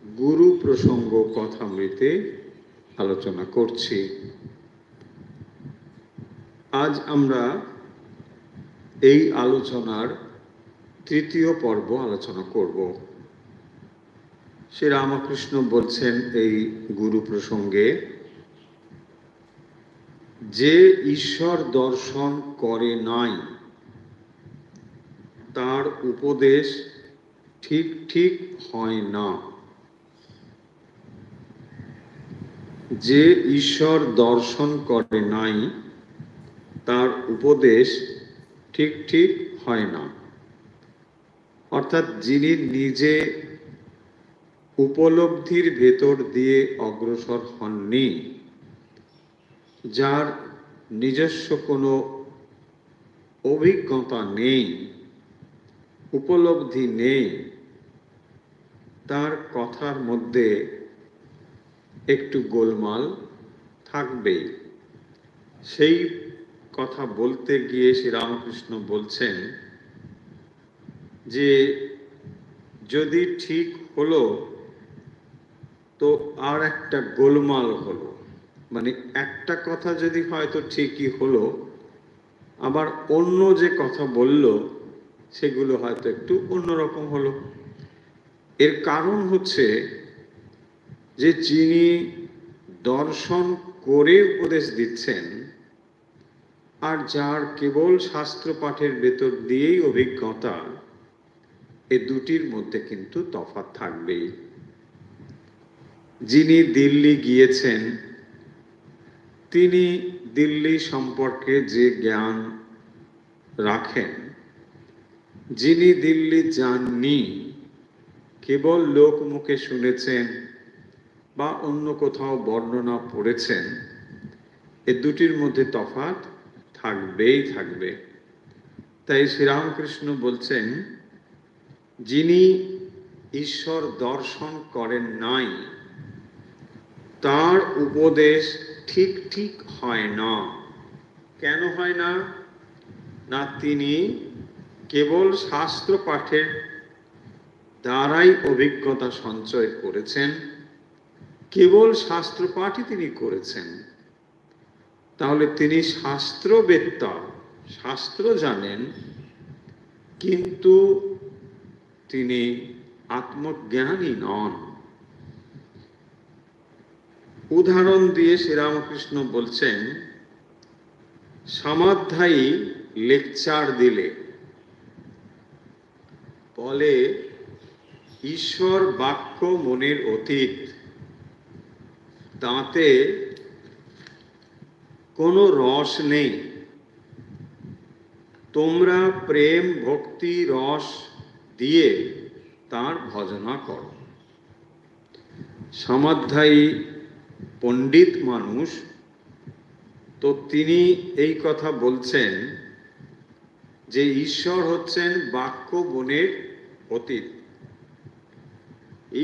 গুরু প্রসঙ্গ কথামৃতে আলোচনা করছি। আজ আমরা এই আলোচনার তৃতীয় পর্ব আলোচনা করব। শ্রী রামকৃষ্ণ বলছেন এই গুরু প্রসঙ্গে, যে ঈশ্বর দর্শন করে নাই তার উপদেশ ঠিক ঠিক হয় না। যে ঈশ্বর দর্শন করে নাই তার উপদেশ ঠিক ঠিক হয় না। অর্থাৎ যিনি নিজে উপলব্ধির ভেতর দিয়ে অগ্রসর হননি, যার নিজস্ব কোনো অভিজ্ঞতা নেই, উপলব্ধি নেই, তার কথার মধ্যে একটু গোলমাল থাকবেই। সেই কথা বলতে গিয়ে শ্রীরামকৃষ্ণ বলছেন যে যদি ঠিক হলো তো আর একটা গোলমাল হলো, মানে একটা কথা যদি হয়তো ঠিকই হলো, আবার অন্য যে কথা বলল সেগুলো হয়তো একটু অন্যরকম হলো। এর কারণ হচ্ছে যে যিনি দর্শন করে উপদেশ দিচ্ছেন আর যার কেবল শাস্ত্র পাঠের ভেতর দিয়েই অভিজ্ঞতা, এ দুটির মধ্যে কিন্তু তফাৎ থাকবেই। যিনি দিল্লি গিয়েছেন তিনি দিল্লি সম্পর্কে যে জ্ঞান রাখেন, যিনি দিল্লি যাননি, কেবল লোক মুখে শুনেছেন বা অন্য কোথাও বর্ণনা পড়েছেন, এ দুটির মধ্যে তফাৎ থাকবেই থাকবে। তাই শ্রীরামকৃষ্ণ বলছেন, যিনি ঈশ্বর দর্শন করেন নাই তার উপদেশ ঠিক ঠিক হয় না। কেন হয় না? না তিনি কেবল শাস্ত্র পাঠের দ্বারাই অভিজ্ঞতা সঞ্চয় করেছেন, কেবল শাস্ত্র পাঠই তিনি করেছেন। তাহলে তিনি শাস্ত্রবেত্তা, শাস্ত্র জানেন, কিন্তু তিনি আত্মজ্ঞানী নন। উদাহরণ দিয়ে শ্রীরামকৃষ্ণ বলছেন, সমাধ্যায়ী লেকচার দিলে বলে ঈশ্বর বাক্য মনের অতীত, তাতে কোনো রস নেই, তোমরা প্রেম ভক্তি রস দিয়ে তার ভজনা করো। সমাধ্যায়ী পণ্ডিত মানুষ, তো তিনি এই কথা বলছেন যে ঈশ্বর হচ্ছেন বাক্য মনের অতীত।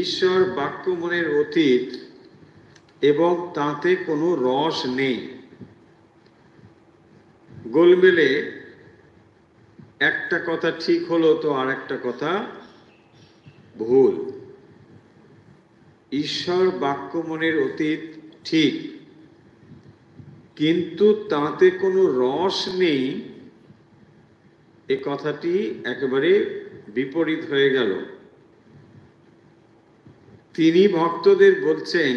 ঈশ্বর বাক্য মনের অতীত এবং তাতে কোনো রস নেই। গোলমেলে একটা কথা ঠিক হলো তো আর একটা কথা ভুল। ঈশ্বর বাক্য মনের অতীত ঠিক, কিন্তু তাতে কোনো রস নেই, এ কথাটি একেবারে বিপরীত হয়ে গেল। তিনি ভক্তদের বলছেন,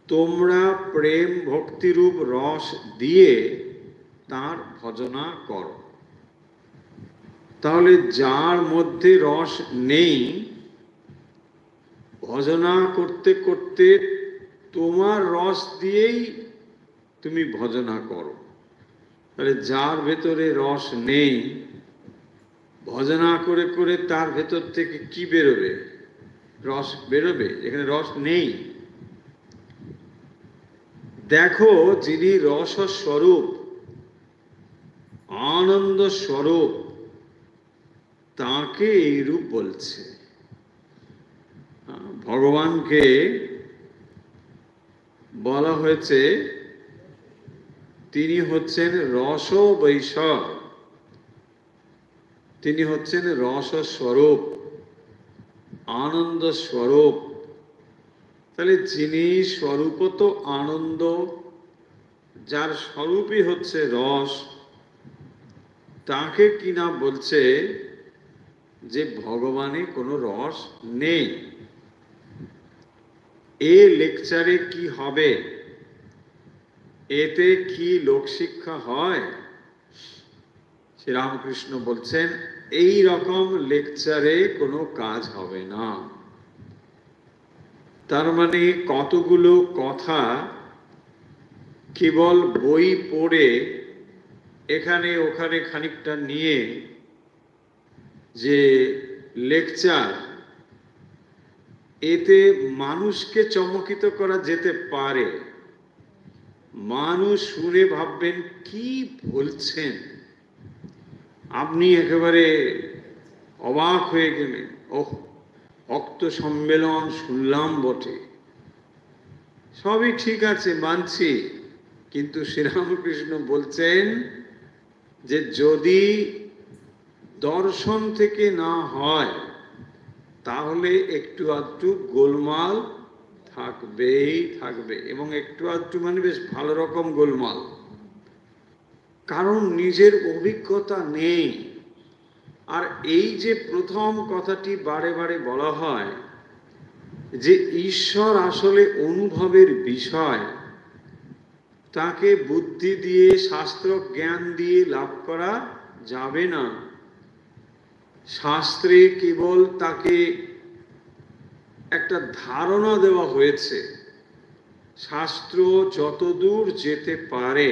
তোমরা প্রেম ভক্তিরূপ রস দিয়ে তার ভজনা করো। তাহলে যার মধ্যে রস নেই, ভজনা করতে করতে তোমার রস দিয়েই তুমি ভজনা করো। তাহলে যার ভেতরে রস নেই, ভজনা করে করে তার ভেতর থেকে কি বেরোবে? রস বেরোবে? এখানে রস নেই। দেখো, যিনি রস স্বরূপ, আনন্দ স্বরূপ, তাকে এই রূপ বলছে। ভগবানকে বলা হয়েছে তিনি হচ্ছেন রস বৈশ, তিনি হচ্ছেন রস স্বরূপ। আনন্দ স্বরূপ। তাহলে যিনি স্বরূপত আনন্দ, যার স্বরূপই হচ্ছে রস, তাকে কিনা বলছে যে ভগবানে কোনো রস নেই। এ লেকচারে কি হবে? এতে কি লোকশিক্ষা হয়? শ্রীরামকৃষ্ণ বলছেন এই রকম লেকচারে কোনো কাজ হবে না। তার মানে কতগুলো কথা কেবল বই পড়ে এখানে ওখানে খানিকটা নিয়ে যে লেকচার, এতে মানুষকে চমকিত করা যেতে পারে। মানুষ শুনে ভাববেন কি বলছেন, আপনি একেবারে অবাক হয়ে গেলেন, ওহ ভক্ত সম্মেলন শুনলাম বটে, সবই ঠিক আছে মানছি, কিন্তু শ্রীরামকৃষ্ণ বলছেন যে যদি দর্শন থেকে না হয় তাহলে একটু আধটু গোলমাল থাকবেই থাকবে, এবং একটু আধটু মানে বেশ ভালো রকম গোলমাল। কারণ নিজের অভিজ্ঞতা নেই। আর এই যে প্রথম কথাটি বারে বারে বলা হয় যে ঈশ্বর আসলে অনুভবের বিষয়, তাকে বুদ্ধি দিয়ে শাস্ত্র জ্ঞান দিয়ে লাভ করা যাবে না। শাস্ত্রে কেবল তাকে একটা ধারণা দেওয়া হয়েছে। শাস্ত্র যতদূর যেতে পারে,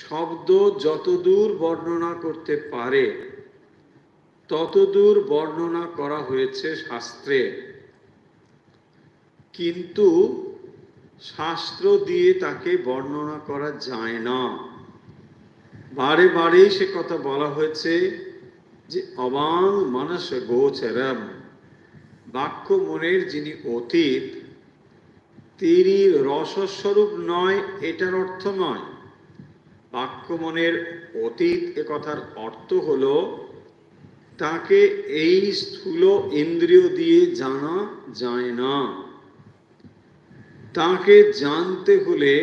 শব্দ যতদূর বর্ণনা করতে পারে, ততদূর বর্ণনা করা হয়েছে শাস্ত্রে। কিন্তু শাস্ত্র দিয়ে তাকে বর্ণনা করা যায় না। বারে বারেই সে কথা বলা হয়েছে যে অবাং মানস গোচরম, বাক্য মনের যিনি অতীত, তিনি রসস্বরূপ নয়, এটার অর্থ নয়। বাক্য মনের অতীত এ কথার অর্থ হলো তাকে এই স্থূল ইন্দ্রিয় দিয়ে জানা যায় না। তাকে জানতে হলে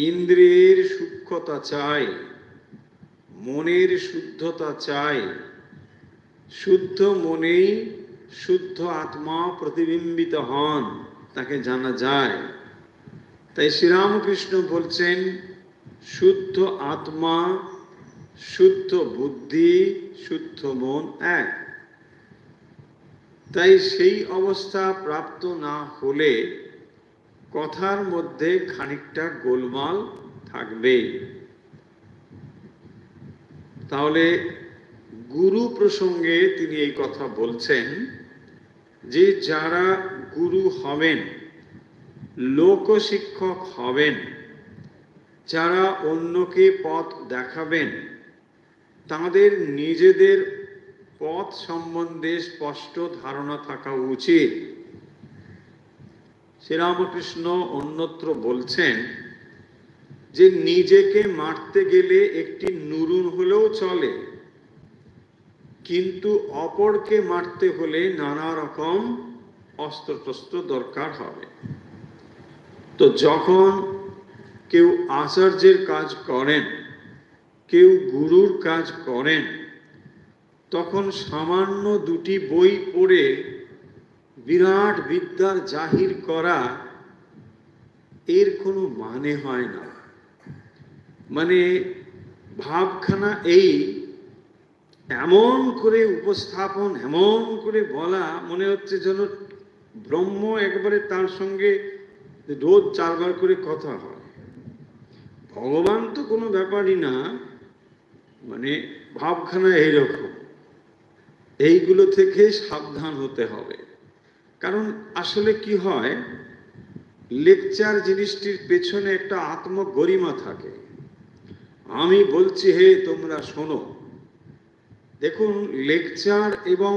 ইন্দ্রিয়ের সূক্ষ্মতা চাই, মনের শুদ্ধতা চাই। শুদ্ধ মনেই শুদ্ধ আত্মা প্রতিবিম্বিত হন, তাকে জানা যায়। তাই শ্রীরামকৃষ্ণ বলছেন শুদ্ধ আত্মা, শুদ্ধ বুদ্ধি, শুদ্ধ মন এক। তাই সেই অবস্থা প্রাপ্ত না হলে কথার মধ্যে খানিকটা গোলমাল থাকবেই। তাহলে গুরু প্রসঙ্গে তিনি এই কথা বলছেন যে যারা গুরু হবেন, লোকশিক্ষক হবেন, যারা অন্যকে পথ দেখাবেন, তাদের নিজেদের পথ সম্বন্ধে স্পষ্ট ধারণা থাকা উচিত। শ্রীরামকৃষ্ণ অন্যত্র বলছেন যে নিজেকে মারতে গেলে একটি নুরুন হলেও চলে, কিন্তু অপরকে মারতে হলে নানা রকম অস্ত্রশস্ত্র দরকার হবে। তো যখন কেউ আচার্যের কাজ করেন, কেউ গুরুর কাজ করেন, তখন সামান্য দুটি বই পড়ে বিরাট বিদ্যার জাহির করা এর কোনো মানে হয় না। মানে ভাবখানা এই, এমন করে উপস্থাপন, এমন করে বলা, মনে হচ্ছে যেন ব্রহ্ম একবারে তার সঙ্গে রোজ 4 বার করে কথা হয়। ভগবান তো কোনো ব্যাপারই না, মানে ভাবখানা এইরকম। এইগুলো থেকে সাবধান হতে হবে। কারণ আসলে কি হয়, লেকচার জিনিসটির পেছনে একটা আত্মগরিমা থাকে। আমি বলছি হে তোমরা শোনো। দেখুন, লেকচার এবং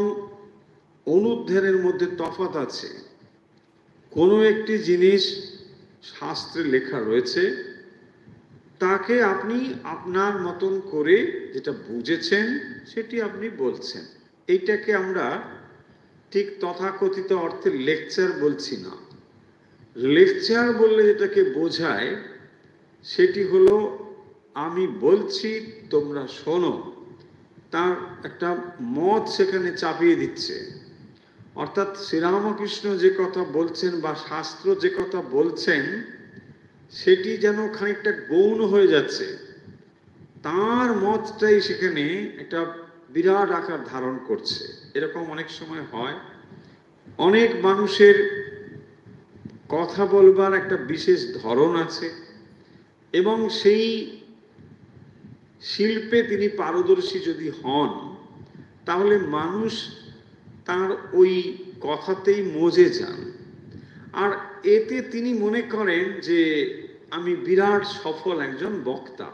অনুধ্যানের মধ্যে তফাৎ আছে। কোনো একটি জিনিস শাস্ত্রে লেখা রয়েছে, তাকে আপনি আপনার মতন করে যেটা বুঝেছেন সেটি আপনি বলছেন। এইটাকে আমরা ঠিক তথাকথিত অর্থে লেকচার বলছি না। লেকচার বললে যেটাকে বোঝায় সেটি হলো আমি বলছি তোমরা শোনো, তার একটা মত সেখানে চাপিয়ে দিচ্ছে। অর্থাৎ শ্রীরামকৃষ্ণ যে কথা বলছেন বা শাস্ত্র যে কথা বলছেন সেটি যেন খানিকটা গৌণ হয়ে যাচ্ছে, তার মতটাই সেখানে একটা বিরাট আকার ধারণ করছে। এরকম অনেক সময় হয়। অনেক মানুষের কথা বলবার একটা বিশেষ ধরন আছে এবং সেই শিল্পে তিনি পারদর্শী যদি হন তাহলে মানুষ তার ওই কথাতেই মজে যান, আর এতে তিনি মনে করেন যে আমি বিরাট সফল একজন বক্তা।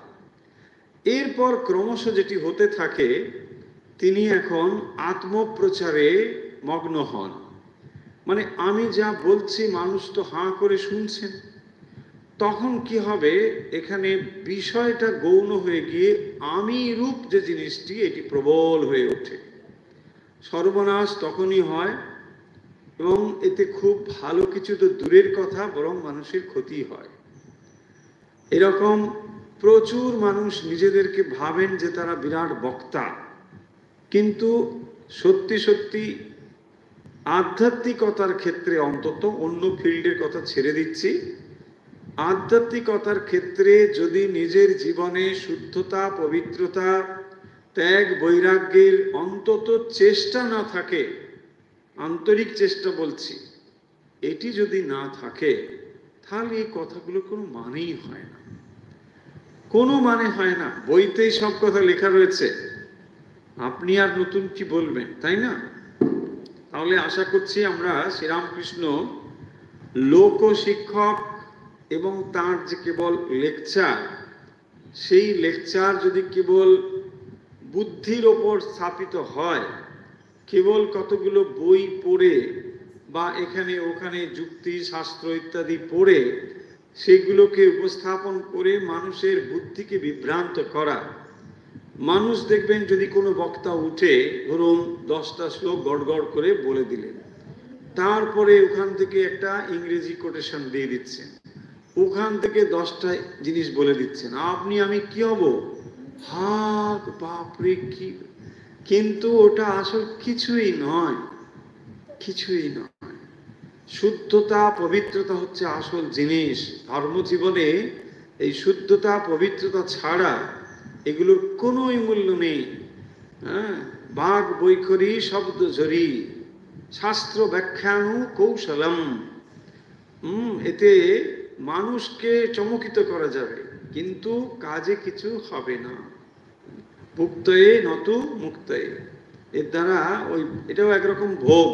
এরপর ক্রমশ যেটি হতে থাকে, তিনি এখন আত্মপ্রচারে মগ্ন হন। মানে আমি যা বলছি মানুষ তো হাঁ করে শুনছেন। তখন কি হবে, এখানে বিষয়টা গৌণ হয়ে গিয়ে আমি রূপ যে জিনিসটি এটি প্রবল হয়ে ওঠে। সর্বনাশ তখনই হয় এবং এতে খুব ভালো কিছু তো দূরের কথা, বরং মানুষের ক্ষতি হয়। এরকম প্রচুর মানুষ নিজেদেরকে ভাবেন যে তারা বিরাট বক্তা, কিন্তু সত্যি সত্যি আধ্যাত্মিকতার ক্ষেত্রে, অন্তত অন্য ফিল্ডের কথা ছেড়ে দিচ্ছি, আধ্যাত্মিকতার ক্ষেত্রে যদি নিজের জীবনে শুদ্ধতা, পবিত্রতা, ত্যাগ, বৈরাগ্যের অন্তত চেষ্টা না থাকে, আন্তরিক চেষ্টা বলছি, এটি যদি না থাকে তাহলে এই কথাগুলো কোনো মানেই হয় না, কোনো মানে হয় না। বইতেই সব কথা লেখা রয়েছে, আপনি আর নতুন কি বলবেন, তাই না? তাহলে আশা করছি আমরা শ্রীরামকৃষ্ণ লোক শিক্ষক এবং তার যে কেবল লেকচার, সেই লেকচার যদি কেবল বুদ্ধির ওপর স্থাপিত হয়, কেবল কতগুলো বই পড়ে বা এখানে ওখানে যুক্তি শাস্ত্র ইত্যাদি পড়ে সেগুলোকে উপস্থাপন করে মানুষের বুদ্ধিকে বিভ্রান্ত করা। মানুষ দেখবেন যদি কোনো বক্তা উঠে ধরুন 10টা শ্লোক গড়গড় করে বলে দিলেন, তারপরে ওখান থেকে একটা ইংরেজি কোটেশন দিয়ে দিচ্ছেন, ওখান থেকে 10টা জিনিস বলে দিচ্ছেন, আপনি আমি কি হব, হাক বাপরে কি! কিন্তু ওটা আসল কিছুই নয়, কিছুই নয়। শুদ্ধতা, পবিত্রতা হচ্ছে আসল জিনিস। ধর্মজীবনে এই শুদ্ধতা, পবিত্রতা ছাড়া এগুলোর কোনোই মূল্য নেই। হ্যাঁ, বাঘ বৈখরি শব্দ ঝরি শাস্ত্র ব্যাখ্যানু কৌশলম। এতে মানুষকে চমকিত করা যাবে, কিন্তু কাজে কিছু হবে না। মুক্তয়ে নতু মুক্তয়ে, এর দ্বারা ওই এটাও একরকম ভোগ,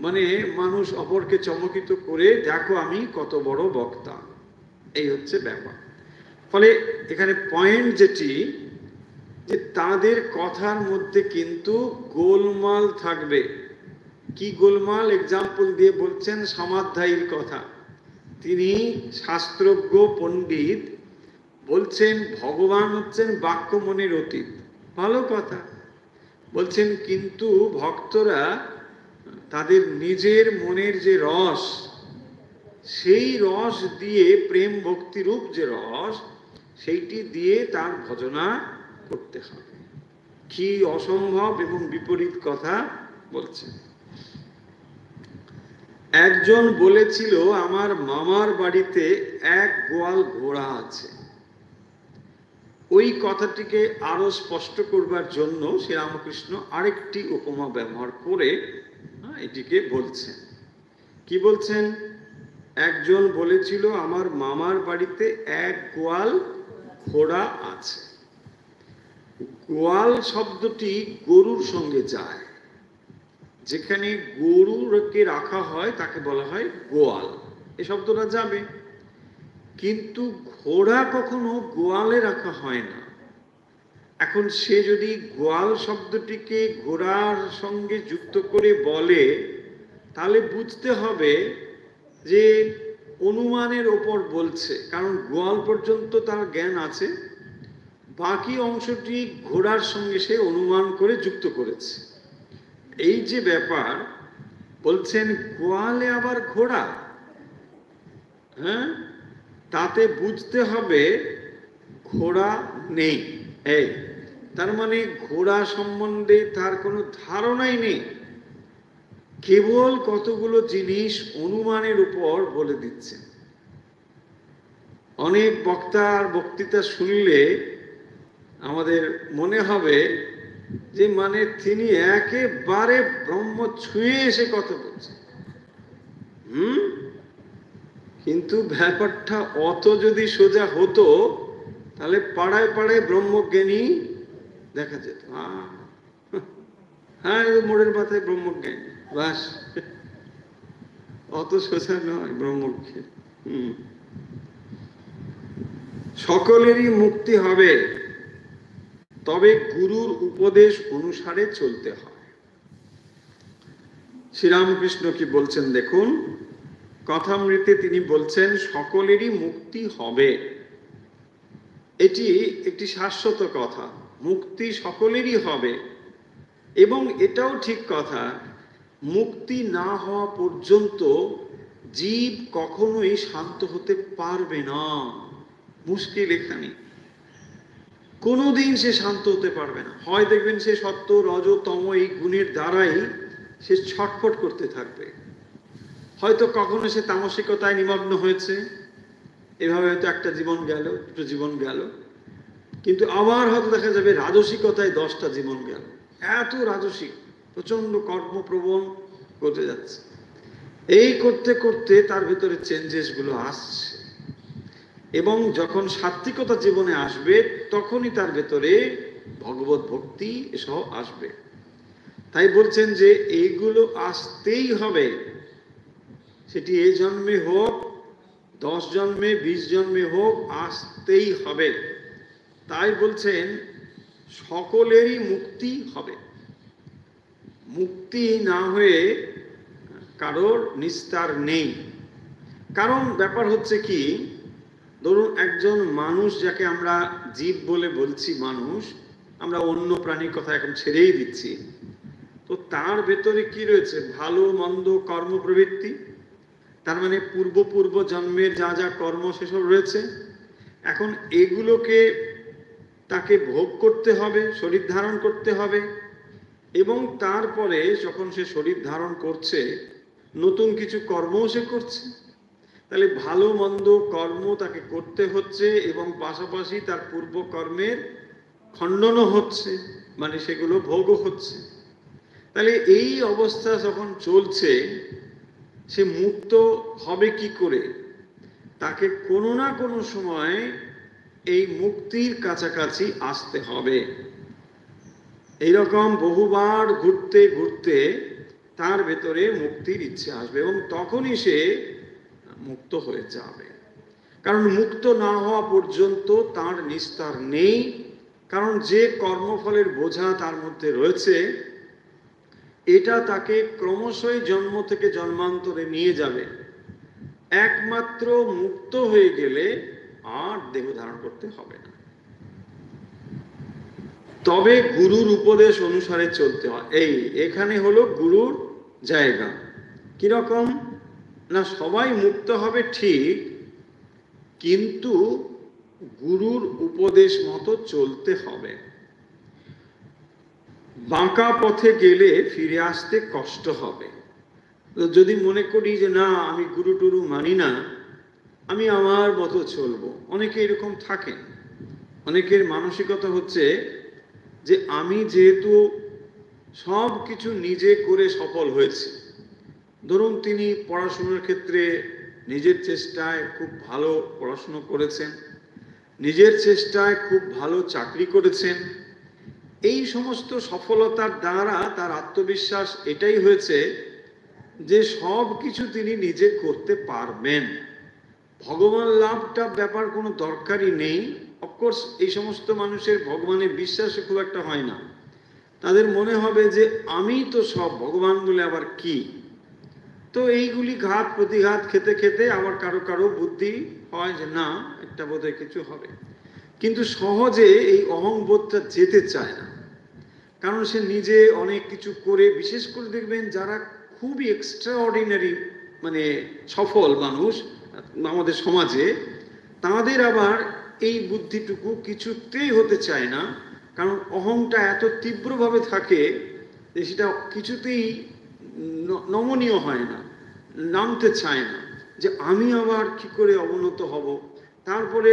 মানে মানুষ অপরকে চমকিত করে দেখো আমি কত বড় বক্তা, এই হচ্ছে ব্যাপার। ফলে এখানে পয়েন্ট যেটি, যে তাদের কথার মধ্যে কিন্তু গোলমাল থাকবে। কি গোলমাল? এক্সাম্পল দিয়ে বলছেন সমাধ্যায়ীর কথা। তিনি শাস্ত্রজ্ঞ পণ্ডিত, বলছেন ভগবান হচ্ছেন বাক্য মনের অতীত, ভালো কথা বলছেন, কিন্তু ভক্তরা তাদের নিজের মনের যে রস, সেই রস দিয়ে, প্রেম ভক্তিরূপ যে রস, সেইটি দিয়ে তার ভজনা করতে হবে। কি অসম্ভব এবং বিপরীত কথা বলছেন। একজন বলেছিল আমার মামার বাড়িতে এক গোয়াল ঘোড়া আছে। ওই কথাটিকে আরো স্পষ্ট করবার জন্য শ্রীরামকৃষ্ণ আরেকটি উপমা ব্যবহার করে এটিকে বলছেন। কি বলছেন? একজন বলেছিল আমার মামার বাড়িতে এক গোয়াল ঘোড়া আছে। গোয়াল শব্দটি গরুর সঙ্গে যায়, যেখানে গরুকে রাখা হয় তাকে বলা হয় গোয়াল, এই শব্দটা যাবে। কিন্তু ঘোড়া কখনো গোয়ালে রাখা হয় না। এখন সে যদি গোয়াল শব্দটিকে ঘোড়ার সঙ্গে যুক্ত করে বলে, তাহলে বুঝতে হবে যে অনুমানের ওপর বলছে, কারণ গোয়াল পর্যন্ত তার জ্ঞান আছে, বাকি অংশটি ঘোড়ার সঙ্গে সে অনুমান করে যুক্ত করেছে। এই যে ব্যাপার, বলছেন গোয়ালে আবার ঘোড়া, হ্যাঁ, তাতে বুঝতে হবে ঘোড়া নেই। এই তার মানে ঘোড়া সম্বন্ধে তার কোনো ধারণাই নেই, কেবল কতগুলো জিনিস অনুমানের উপর বলে দিচ্ছে। অনেক বক্তার বক্তৃতা শুনলে আমাদের মনে হবে যে মানে তিনি একেবারে ব্রহ্ম ছুঁয়ে এসে কথা বলছেন। কিন্তু ব্যাপারটা অত যদি সোজা হতো তাহলে পাড়ায় পাড়ায় ব্রহ্মজ্ঞানী দেখা যেত। হ্যাঁ, মোড়ের মাথায় ব্রহ্মজ্ঞানী, বাস। অত সোজা নয় ব্রহ্মজ্ঞানী। সকলেরই মুক্তি হবে, তবে গুরুর উপদেশ অনুসারে চলতে হয়। শ্রীরামকৃষ্ণ কি বলছেন দেখুন, কথামৃতে তিনি বলছেন সকলেরই মুক্তি হবে। এটি একটি শাশ্বত কথা, মুক্তি সকলেরই হবে। এবং এটাও ঠিক কথা, মুক্তি না হওয়া পর্যন্ত জীব কখনোই শান্ত হতে পারবে না। মুশকিল এখানে, কোনোদিন সে শান্ত হতে পারবে না। হয় দেখবেন সে সত্য রজ তম এই গুণের দ্বারাই সে ছটফট করতে থাকবে, হয়তো কখনো সে তামসিকতায় নিমগ্ন হয়েছে, এভাবে হয়তো একটা জীবন গেল, দুটো জীবন গেল, কিন্তু আবার হয়তো দেখা যাবে রাজসিকতায় 10টা জীবন গেল। এত রাজসিক, প্রচন্ড কর্মপ্রবণ করতে যাচ্ছে। এই করতে করতে তার ভেতরে চেঞ্জেস গুলো আসছে, এবং যখন সাত্বিকতা জীবনে আসবে তখনই তার ভেতরে ভগবত ভক্তি এসব আসবে। তাই বলছেন যে এইগুলো আসতেই হবে, সেটি এই জন্মে হোক, 10 জন্মে, 20 জন্মে হোক, আসতেই হবে। তাই বলছেন সকলেরই মুক্তি হবে। মুক্তি না হয়ে কারোর নিস্তার নেই। কারণ ব্যাপার হচ্ছে কি, ধরুন একজন মানুষ, যাকে আমরা জীব বলে বলছি মানুষ, আমরা অন্য প্রাণীর কথা এখন ছেড়েই দিচ্ছি, তো তার ভেতরে কি রয়েছে? ভালো মন্দ কর্ম প্রবৃত্তি, তার মানে পূর্ব জন্মের যা যা কর্ম সেসব রয়েছে। এখন এগুলোকে তাকে ভোগ করতে হবে, শরীর ধারণ করতে হবে, এবং তারপরে যখন সে শরীর ধারণ করছে নতুন কিছু কর্মও সে করছে। তাহলে ভালো মন্দ কর্ম তাকে করতে হচ্ছে, এবং পাশাপাশি তার পূর্ব কর্মের খণ্ডনও হচ্ছে, মানে সেগুলো ভোগও হচ্ছে। তাহলে এই অবস্থা যখন চলছে, সে মুক্ত হবে কি করে? তাকে কোনো না কোনো সময় এই মুক্তির কাছাকাছি আসতে হবে। এইরকম বহুবার ঘুরতে ঘুরতে তার ভেতরে মুক্তির ইচ্ছে আসবে, এবং তখনই সে মুক্ত হয়ে যাবে। কারণ মুক্ত না হওয়া পর্যন্ত তার নিস্তার নেই। কারণ যে কর্মফলের বোঝা তার মধ্যে রয়েছে, এটা তাকে ক্রমশই জন্ম থেকে জন্মান্তরে নিয়ে যাবে। একমাত্র মুক্ত হয়ে গেলে আর দেহ ধারণ করতে হবে না। তবে গুরুর উপদেশ অনুসারে চলতে হয়। এখানে হলো গুরুর জায়গা। কিরকম না, সবাই মুক্ত হবে ঠিক, কিন্তু গুরুর উপদেশ মতো চলতে হবে। বাঁকা পথে গেলে ফিরে আসতে কষ্ট হবে। যদি মনে করি যে না, আমি গুরু টুরু মানি না, আমি আমার মতো চলবো, অনেকে এরকম থাকেন। অনেকের মানসিকতা হচ্ছে যে আমি যেহেতু সব কিছু নিজে করে সফল হয়েছি, ধরুন তিনি পড়াশোনার ক্ষেত্রে নিজের চেষ্টায় খুব ভালো পড়াশুনো করেছেন, নিজের চেষ্টায় খুব ভালো চাকরি করেছেন, এই সমস্ত সফলতার দ্বারা তার আত্মবিশ্বাস এটাই হয়েছে যে সব কিছু তিনি নিজে করতে পারবেন, ভগবান লাভটা ব্যাপার কোনো দরকারই নেই। অফকোর্স এই সমস্ত মানুষের ভগবানের বিশ্বাস খুব একটা হয় না। তাদের মনে হবে যে আমি তো সব, ভগবান বলে আবার কি। তো এইগুলি ঘাত প্রতিঘাত খেতে খেতে আবার কারো কারো বুদ্ধি হয় যে না, একটা বোধহয় কিছু হবে, কিন্তু সহজে এই অহংবোধটা যেতে চায় না। কারণ সে নিজে অনেক কিছু করে, বিশেষ করে দেখবেন যারা খুবই এক্সট্রাঅর্ডিনারি মানে সফল মানুষ আমাদের সমাজে, তাদের আবার এই বুদ্ধিটুকু কিছুতেই হতে চায় না, কারণ অহংটা এত তীব্রভাবে থাকে যে সেটা কিছুতেই নমনীয় হয় না, নামতে চায় না, যে আমি আবার কি করে অবনত হব। তারপরে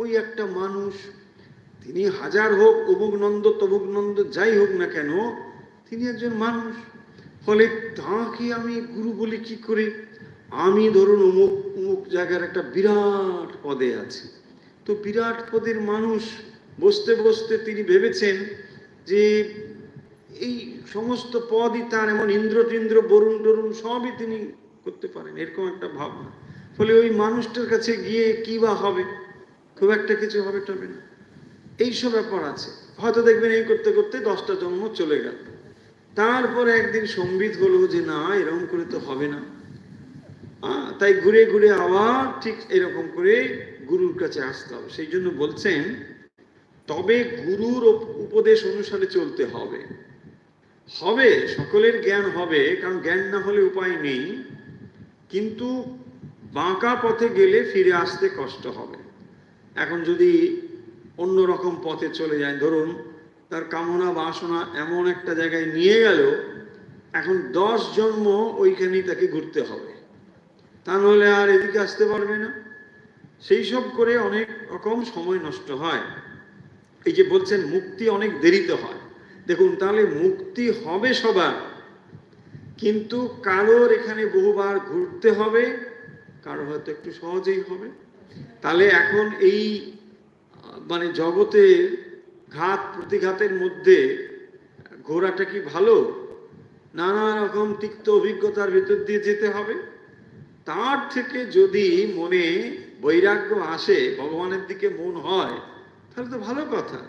ওই একটা মানুষ, তিনি হাজার হোক অমুক নন্দ তমুক নন্দ যাই হোক না কেন, তিনি একজন মানুষ, ফলে তাকে আমি গুরু বলি কি করে? আমি ধরুন অমুক অমুক জায়গার একটা বিরাট পদে আছি, তো বিরাট পদের মানুষ বসতে বসতে তিনি ভেবেছেন যে এই সমস্ত পদই তার, এমন ইন্দ্র টিন্দ্র বরুণ টরুণ সবই তিনি করতে পারেন, এরকম একটা ভাবনা। ফলে ওই মানুষটার কাছে গিয়ে কি বা হবে, খুব একটা কিছু হবে টবে না, এইসব ব্যাপার আছে। হয়তো দেখবেন এই করতে করতে 10টা জন্ম চলে গেল, তারপরে একদিন সম্বিত হলো যে না এরকম করে তো হবে না, তাই ঘুরে ঘুরে আবার ঠিক এরকম করে গুরুর কাছে আসতে হবে। সেই জন্য বলছেন তবে গুরুর উপদেশ অনুসারে চলতে হবে। হবে, সকলের জ্ঞান হবে, কারণ জ্ঞান না হলে উপায় নেই, কিন্তু বাঁকা পথে গেলে ফিরে আসতে কষ্ট হবে। এখন যদি অন্যরকম পথে চলে যায়, ধরুন তার কামনা বাসনা এমন একটা জায়গায় নিয়ে গেল, এখন 10 জন্ম ওইখানেই তাকে ঘুরতে হবে, তা নাহলে আর এদিকে আসতে পারবে না। সেই সব করে অনেক রকম সময় নষ্ট হয়। এই যে বলছেন মুক্তি অনেক দেরিতে হয়, দেখুন তাহলে মুক্তি হবে সবার, কিন্তু কারোর এখানে বহুবার ঘুরতে হবে, কারো হয়তো একটু সহজেই হবে। তাহলে এখন এই মানে জগতের ঘাত প্রতিঘাতের মধ্যে ঘোরাটা কি ভালো? নানা রকম তিক্ত অভিজ্ঞতার ভেতর দিয়ে যেতে হবে। তার থেকে যদি মনে বৈরাগ্য আসে, ভগবানের দিকে মন হয়, তাহলে তো ভালো কথা,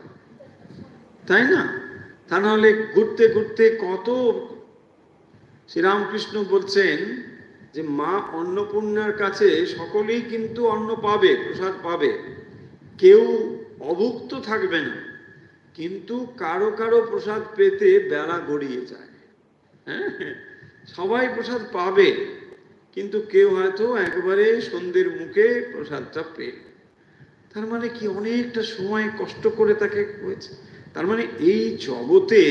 তাই না? তা নাহলে ঘুরতে ঘুরতে কত। শ্রীরামকৃষ্ণ বলছেন যে মা অন্নপূর্ণার কাছে সকলেই কিন্তু অন্ন পাবে, প্রসাদ পাবে, কেউ অভুক্ত থাকবে না, কিন্তু কারো কারো প্রসাদ পেতে বেলা গড়িয়ে যায়। হ্যাঁ, সবাই প্রসাদ পাবে, কিন্তু কেউ হয়তো একবারে সন্ধ্যের মুখে প্রসাদটা পেয়ে, তার মানে কি অনেকটা সময় কষ্ট করে তাকে হয়েছে। তার মানে এই জগতে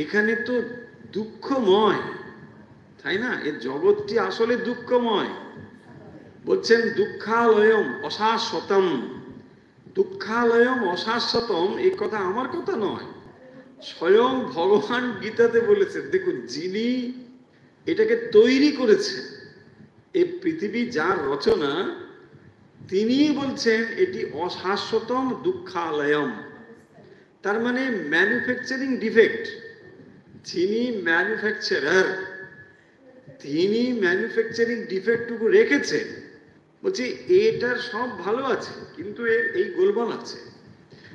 এখানে তো দুঃখময়, তাই না? এই জগৎটি আসলে দুঃখময়। বলছেন দুঃখালয়ম অশাশ্বতম, দুঃখালয়ম অশাশ্বতম, এই কথা আমার কথা নয়, স্বয়ং ভগবান গীতাতে বলেছেন। দেখুন, যিনি এটাকে তৈরি করেছেন, এই পৃথিবী যার রচনা, তিনি বলছেন এটি অশাশ্বতম দুঃখালয়ম। তার মানে ম্যানুফ্যাকচারিং ডিফেক্ট, যিনি ম্যানুফ্যাকচারার, তিনি ম্যানুফ্যাকচারিং ডিফেক্টটুকু রেখেছেন। বলছি এটার সব ভালো আছে, কিন্তু এর এই গোলমাল আছে,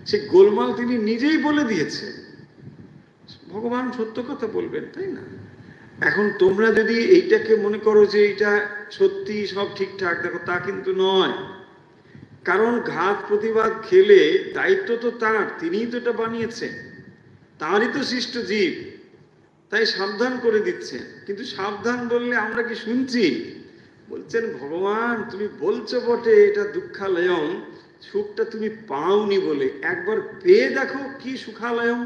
সে গোলমাল তিনি নিজেই বলে দিয়েছেন। ভগবান সত্য কথা বলবেন, তাই না? এখন তোমরা যদি এইটাকে মনে করো যে এটা সত্যি সব ঠিকঠাক, দেখো তা কিন্তু নয়। কারণ ঘাত প্রতিবাদ খেলে দায়িত্ব তো তার, তিনিই তো এটা বানিয়েছেন, তারই তো সৃষ্ট জীব, তাই সাবধান করে দিচ্ছেন। কিন্তু সাবধান বললে আমরা কি শুনছি? বলছেন ভগবান তুমি বলছো বটে এটা দুঃখালয়ম, সুখটা তুমি পাওনি বলে, একবার পেয়ে দেখো কি সুখালয়ম,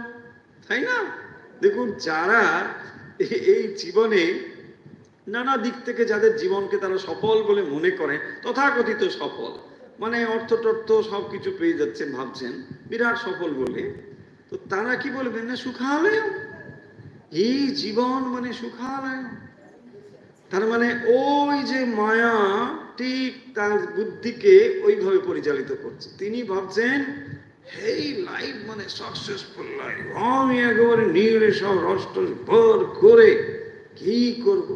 তাই না? দেখুন, যারা এই জীবনে নানা দিক থেকে যাদের জীবনকে তারা সফল বলে মনে করেন, তথাকথিত সফল, মানে অর্থ টর্থ সবকিছু পেয়ে যাচ্ছেন, ভাবছেন বিরাট সফল বলে, তো তারা কি বলবেন না সুখালয়, এই জীবন মানে সুখালয়। তার মানে ওই যে মায়া ঠিক তার বুদ্ধিকে ওইভাবে পরিচালিত করছে। তিনি ভাবছেন এই লাইফ মানে সাকসেসফুল লাইফ, আমি একেবারে নীলে সব রষ্ট ভর করে কি করব।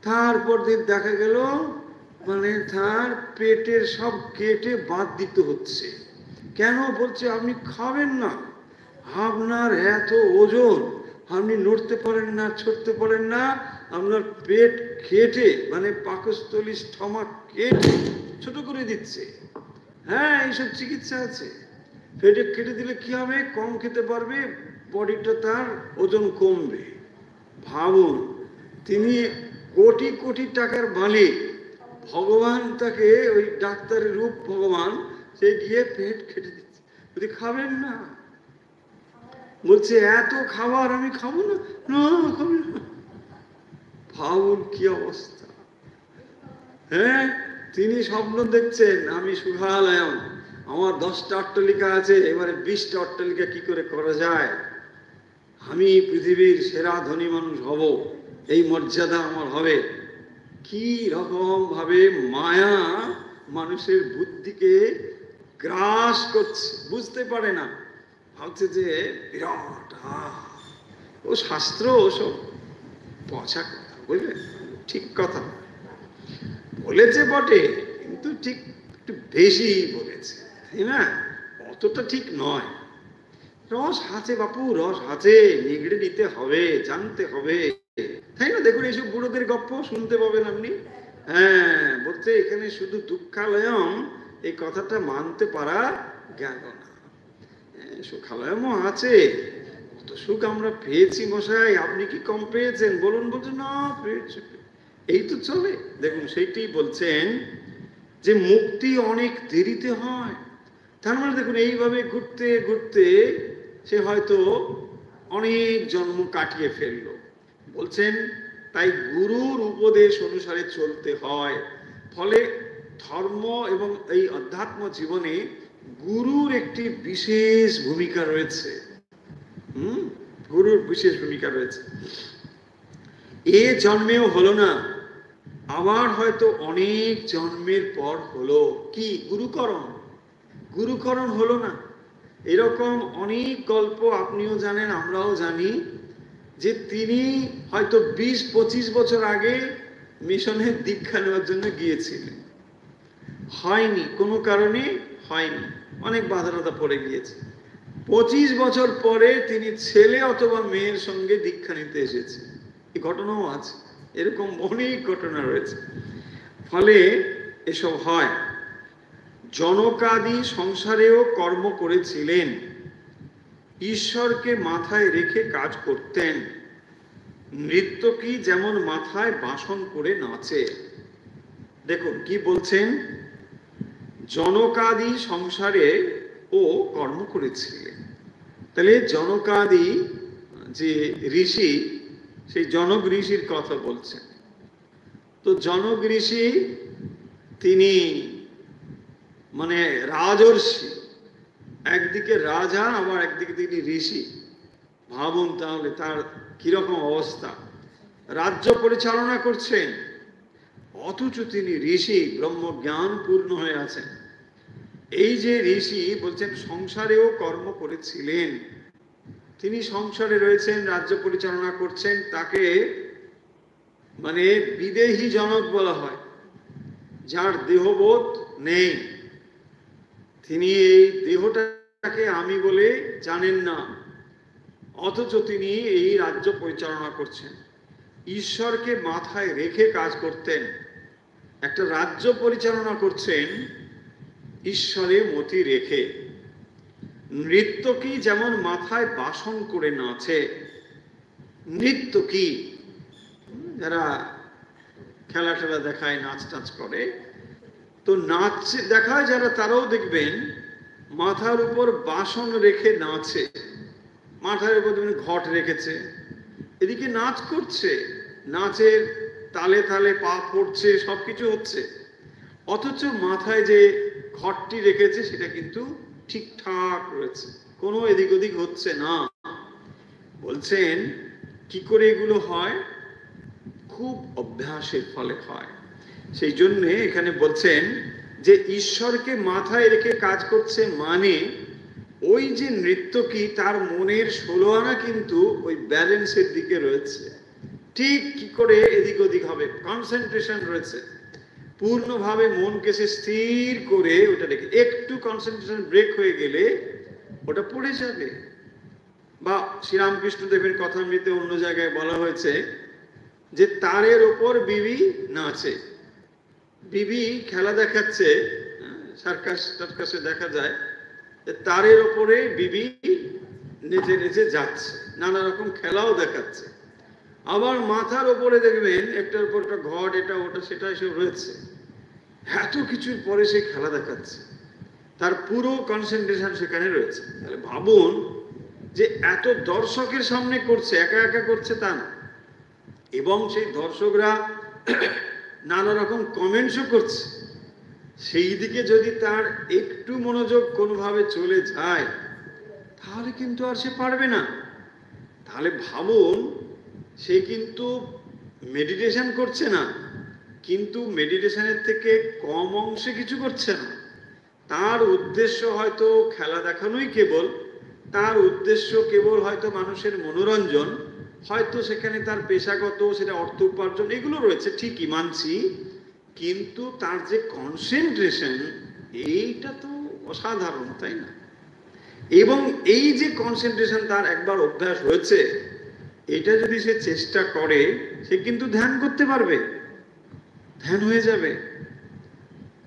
তারপর দিন দেখা গেল মানে তার পেটের সব কেটে বাদ দিতে হচ্ছে। কেন? বলছে আপনি খাবেন না, আপনার এত ওজন, আপনি নড়তে পারেন না, ছড়তে পারেন না, আপনার পেট কেটে মানে পাকস্থলী স্টমাক কেটে ছোট করে দিচ্ছে। হ্যাঁ, এইসব চিকিৎসা আছে। পেটে কেটে দিলে কি হবে? কম খেতে পারবে, বডিটা তার ওজন কমবে। ভাবুন, তিনি কোটি কোটি টাকার মালিক, ভগবান তাকে ওই ডাক্তারের রূপ ভগবান, সে গিয়ে পেট খেটে দিচ্ছে, যদি খাবেন না, বলছে এত খাবার আমি খাবো না, না খাবো না। ভাবুন কি অবস্থা। হ্যাঁ, তিনি স্বপ্ন দেখছেন আমি সুখালয়ম, আমার 10টা অট্টালিকা আছে, এবারে 20টা অট্টালিকা কি করে করা যায়, আমি পৃথিবীর সেরা ধনী মানুষ হব, এই মর্যাদা আমার হবে। কি রকম ভাবে মায়া মানুষের বুদ্ধিকে গ্রাস করছে, বুঝতে পারে না, ভাবছে যে বিরাট। ও শাস্ত্র ওসব পচা কথা, বুঝলেন, ঠিক কথা বলেছে বটে, কিন্তু ঠিক একটু বেশি বলেছে, তাই না? অতটা ঠিক নয়। রস আছে বাপু, রস আছে, নিগড়ে নিতে হবে, জানতে হবে, তাই না? দেখুন এইসব বুড়োদের গপ্প শুনতে পাবেন আপনি। হ্যাঁ, বলতে এখানে শুধু দুঃখালয়ম এই কথাটা মানতে পারা গেল না। সুখালয়মও আছে, কত সুখ আমরা পেয়েছি মশাই, আপনি কি কম পেয়েছেন বলুন? বলছেন না পেয়েছি, এই তো চলে। দেখুন সেইটাই বলছেন যে মুক্তি অনেক দেরিতে হয়। তার মানে দেখুন এইভাবে ঘুরতে ঘুরতে সে হয়তো অনেক জন্ম কাটিয়ে ফেলল। বলছেন তাই গুরুর উপদেশ অনুসারে চলতে হয়। ফলে ধর্ম এবং এই অধ্যাত্ম জীবনে গুরুর একটি বিশেষ ভূমিকা রয়েছে। গুরুর বিশেষ ভূমিকা রয়েছে। এ জন্মেও হলো না, আবার হয়তো অনেক জন্মের পর হলো কি গুরুকরণ, গুরুকরণ হলো না। এরকম অনেক গল্প আপনিও জানেন, আমরাও জানি, যে তিনি হয়তো 20-25 বছর আগে মিশনের দীক্ষা নেওয়ার জন্য গিয়েছিলেন, হয়নি, কোনো কারণে হয়নি, অনেক বাধা টাধা পড়ে গিয়েছে। 25 বছর পরে তিনি ছেলে অথবা মেয়ের সঙ্গে দীক্ষা নিতে এসেছে, এই ঘটনাও আছে, এরকম অনেক ঘটনা রয়েছে। ফলে এসব হয়। জনকাদি সংসারেও কর্ম করেছিলেন, ঈশ্বরকে মাথায় রেখে কাজ করতেন। নৃত্যকী যেমন মাথায় বাসন করে নাচে। দেখুন কি বলছেন, জনকাদি সংসারে ও কর্ম করেছিলেন। তাহলে জনকাদি যে ঋষি, সেই জনক ঋষির কথা বলছেন। তো জনক ঋষি তিনি মানে রাজর্ষি, একদিকে রাজা আবার একদিকে তিনি ঋষি। ভাবুন তাহলে তার কিরকম অবস্থা, রাজ্য পরিচালনা করছেন, অথচ তিনি ঋষি, ব্রহ্মজ্ঞান পূর্ণ হয়ে আছেন। এই যে ঋষি বলছেন সংসারেও কর্ম করেছিলেন, তিনি সংসারে রয়েছেন, রাজ্য পরিচালনা করছেন, তাকে মানে বিদেহী জনক বলা হয়, যার দেহবোধ নেই। তিনি এই দেহটাকে আমি বলে জানেন না, অথচ তিনি এই রাজ্য পরিচালনা করছেন। ঈশ্বরকে মাথায় রেখে কাজ করতেন। একটা রাজ্য পরিচালনা করছেন ঈশ্বরে মতি রেখে। নৃত্যকী যেমন মাথায় বাসন করে নাচে। নৃত্যকী যারা খেলা টেলা দেখায়, নাচ টাচ করে, তো নাচ দেখায় যারা, তারাও দেখবেন মাথার উপর বাসন রেখে নাচে, মাথার উপর তুমি ঘট রেখেছে, এদিকে নাচ করছে, নাচের তালে তালে পা পড়ছে, সবকিছু হচ্ছে, অথচ মাথায় যে ঘটটি রেখেছে সেটা কিন্তু ঠিকঠাক রয়েছে, কোনো এদিক ওদিক হচ্ছে না। বলছেন কি করে এগুলো হয়, খুব অভ্যাসের ফলে হয়। সেই জন্য এখানে বলছেন যে ঈশ্বরকে মাথায় রেখে কাজ করছে, মানে ওই যে নৃত্যকী তার মনের 16 আনা কিন্তু ওই ব্যালেন্সের দিকে রয়েছে। ঠিক কি করে এদিক ওদিক হবে, কনসেন্ট্রেশন রয়েছে, পূর্ণভাবে মনকে সে স্থির করে ওটা রেখে, একটু কনসেন্ট্রেশন ব্রেক হয়ে গেলে ওটা পড়ে যাবে। বা শ্রীরামকৃষ্ণ দেবের কথামৃতে অন্য জায়গায় বলা হয়েছে যে তারের ওপর বিবি নাচে। বিবি খেলা দেখাচ্ছে, সার্কাস টার্কাসে দেখা যায় তারের ওপরে বিবি নেচে নেচে যাচ্ছে, নানা রকম খেলাও দেখাচ্ছে। আবার মাথার ওপরে দেখবেন একটার পর একটা ঘট, এটা ওটা সেটা এসব রয়েছে। এত কিছুর পরে সে খেলা দেখাচ্ছে, তার পুরো কনসেন্ট্রেশন সেখানে রয়েছে। তাহলে ভাবুন যে এত দর্শকের সামনে করছে, একা একা করছে তা না, এবং সেই দর্শকরা নানা রকম কমেন্টসও করছে। সেই দিকে যদি তার একটু মনোযোগ কোনোভাবে চলে যায়, তাহলে কিন্তু আর সে পারবে না। তাহলে ভাবুন, সে কিন্তু মেডিটেশন করছে না, কিন্তু মেডিটেশনের থেকে কম অংশে কিছু করছে না। তার উদ্দেশ্য হয়তো খেলা দেখানোই কেবল, তার উদ্দেশ্য কেবল হয়তো মানুষের মনোরঞ্জন, হয়তো সেখানে তার পেশাগত সেটা অর্থ উপার্জন এগুলো রয়েছে, ঠিকই মানছি, কিন্তু তার যে কনসেন্ট্রেশন, এইটা তো অসাধারণ, তাই না? এবং এই যে কনসেন্ট্রেশন তার একবার অভ্যাস হয়েছে, এটা যদি সে চেষ্টা করে, সে কিন্তু ধ্যান করতে পারবে, ধ্যান হয়ে যাবে।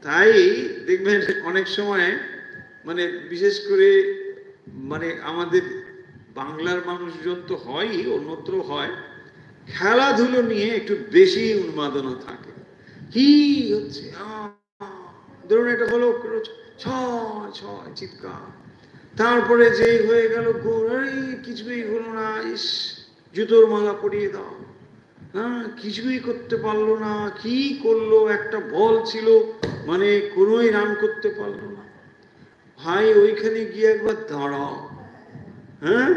তাই দেখবেন অনেক সময় মানে বিশেষ করে মানে আমাদের বাংলার মানুষজন তো হয়ই, অন্যত্র হয়, খেলাধুলো নিয়ে একটু বেশি উন্মাদনা থাকে। কি হচ্ছে, ধরুন এটা হলো ছয় ছয় চিৎকার, তারপরে যে হয়ে গেল গোল, কিছুই হলো না, ইস জুতোর মালা পরিয়ে দাও, হ্যাঁ কিছুই করতে পারলো না, কি করলো, একটা বল ছিল মানে কোনোই রান করতে পারলো না। ভাই ওইখানে গিয়ে একবার দাঁড়াও, হ্যাঁ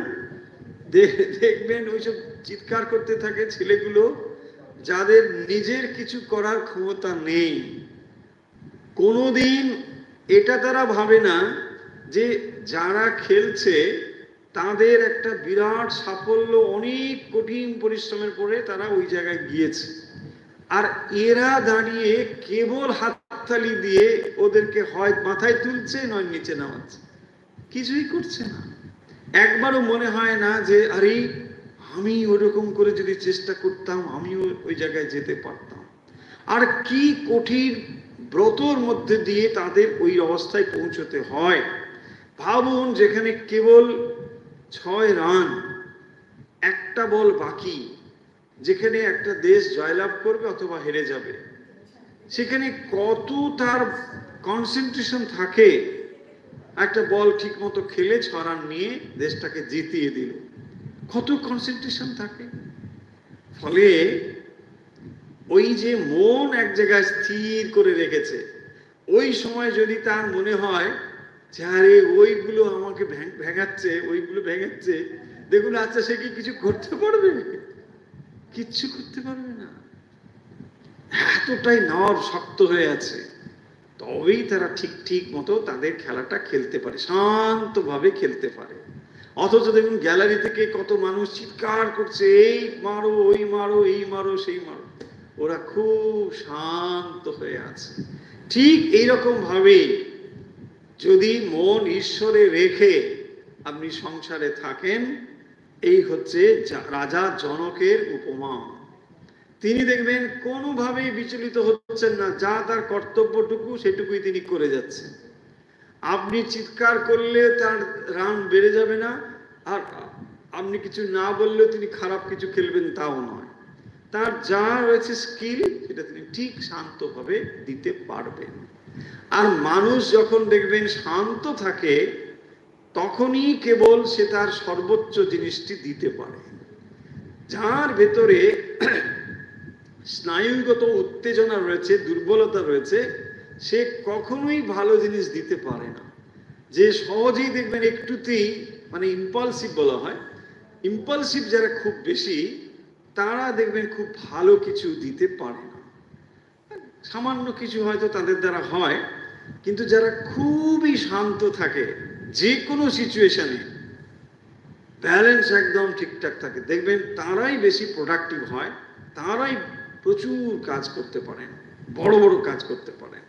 দেখবেন ওইসব চিৎকার করতে থাকে ছেলেগুলো, যাদের নিজের কিছু করার ক্ষমতা নেই। কোনোদিন এটা তারা ভাবে না যে যারা খেলছে তাদের একটা বিরাট সাফল্য, অনেক কঠিন পরিশ্রমের পরে তারা ওই জায়গায় গিয়েছে, আর এরা দাঁড়িয়ে কেবল হাততালি দিয়ে ওদেরকে হয় মাথায় তুলছে নয় নিচে নামাচ্ছে, কিছুই করছে না। একবারও মনে হয় না যে আরে আমি ওরকম করে যদি চেষ্টা করতাম আমিও ওই জায়গায় যেতে পারতাম। আর কি কঠিন ব্রতর মধ্যে দিয়ে তাদের ওই অবস্থায় পৌঁছতে হয়। ভাবুন, যেখানে কেবল 6 রান, একটা বল বাকি, যেখানে একটা দেশ জয়লাভ করবে অথবা হেরে যাবে, সেখানে কত তার কনসেন্ট্রেশন থাকে। একটা বল ঠিক মতো খেলে 6 রান নিয়ে দেশটাকে জিতিয়ে দিল, কত কনসেন্ট্রেশন থাকে। ফলে ওই যে মন এক জায়গায় স্থির করে রেখেছে, ওই সময় যদি তার মনে হয় যে আরে ওইগুলো আমাকে ভেঙাচ্ছে, ওইগুলো ভেঙাচ্ছে, দেখুন আচ্ছা সে কি কিছু করতে পারবে? কিচ্ছু করতে পারবে না, এতটাই নর শক্ত হয়ে আছে। তবেই তারা ঠিক ঠিক মতো তাদের খেলাটা খেলতে পারে, শান্তভাবে খেলতে পারে। অথচ দেখুন গ্যালারি থেকে কত মানুষ চিৎকার করছে, এই মারো, ওই মারো, এই মারো, সেই মারো, ওরা খুব শান্ত হয়ে আছে। ঠিক এইরকম ভাবে যদি মন ঈশ্বরে রেখে আপনি সংসারে থাকেন, এই হচ্ছে রাজা জনকের উপমা। তিনি দেখবেন কোনোভাবেই বিচলিত হচ্ছেন না, যা তার কর্তব্যটুকু সেটুকুই তিনি করে যাচ্ছেন। আপনি চিৎকার করলে তার রান বেড়ে যাবে না, আর আপনি কিছু না বললেও তিনি খারাপ কিছু খেলবেন তাও নয়। তার যা রয়েছে স্কিল, সেটা তিনি ঠিক শান্তভাবে দিতে পারবেন। আর মানুষ যখন দেখবেন শান্ত থাকে, তখনই কেবল সে তার সর্বোচ্চ জিনিসটি দিতে পারে। যার ভেতরে স্নায়ুগত উত্তেজনা রয়েছে, দুর্বলতা রয়েছে, সে কখনোই ভালো জিনিস দিতে পারে না। যে সহজেই দেখবেন একটুতেই মানে ইম্পালসিভ বলা হয়, ইম্পালসিভ যারা খুব বেশি, তারা দেখবেন খুব ভালো কিছু দিতে পারে না। সামান্য কিছু হয়তো তাদের দ্বারা হয়, কিন্তু যারা খুবই শান্ত থাকে, যে কোনো সিচুয়েশনে ব্যালেন্স একদম ঠিকঠাক থাকে, দেখবেন তারাই বেশি প্রোডাক্টিভ হয়, তারাই প্রচুর কাজ করতে পারেন, বড় বড় কাজ করতে পারেন।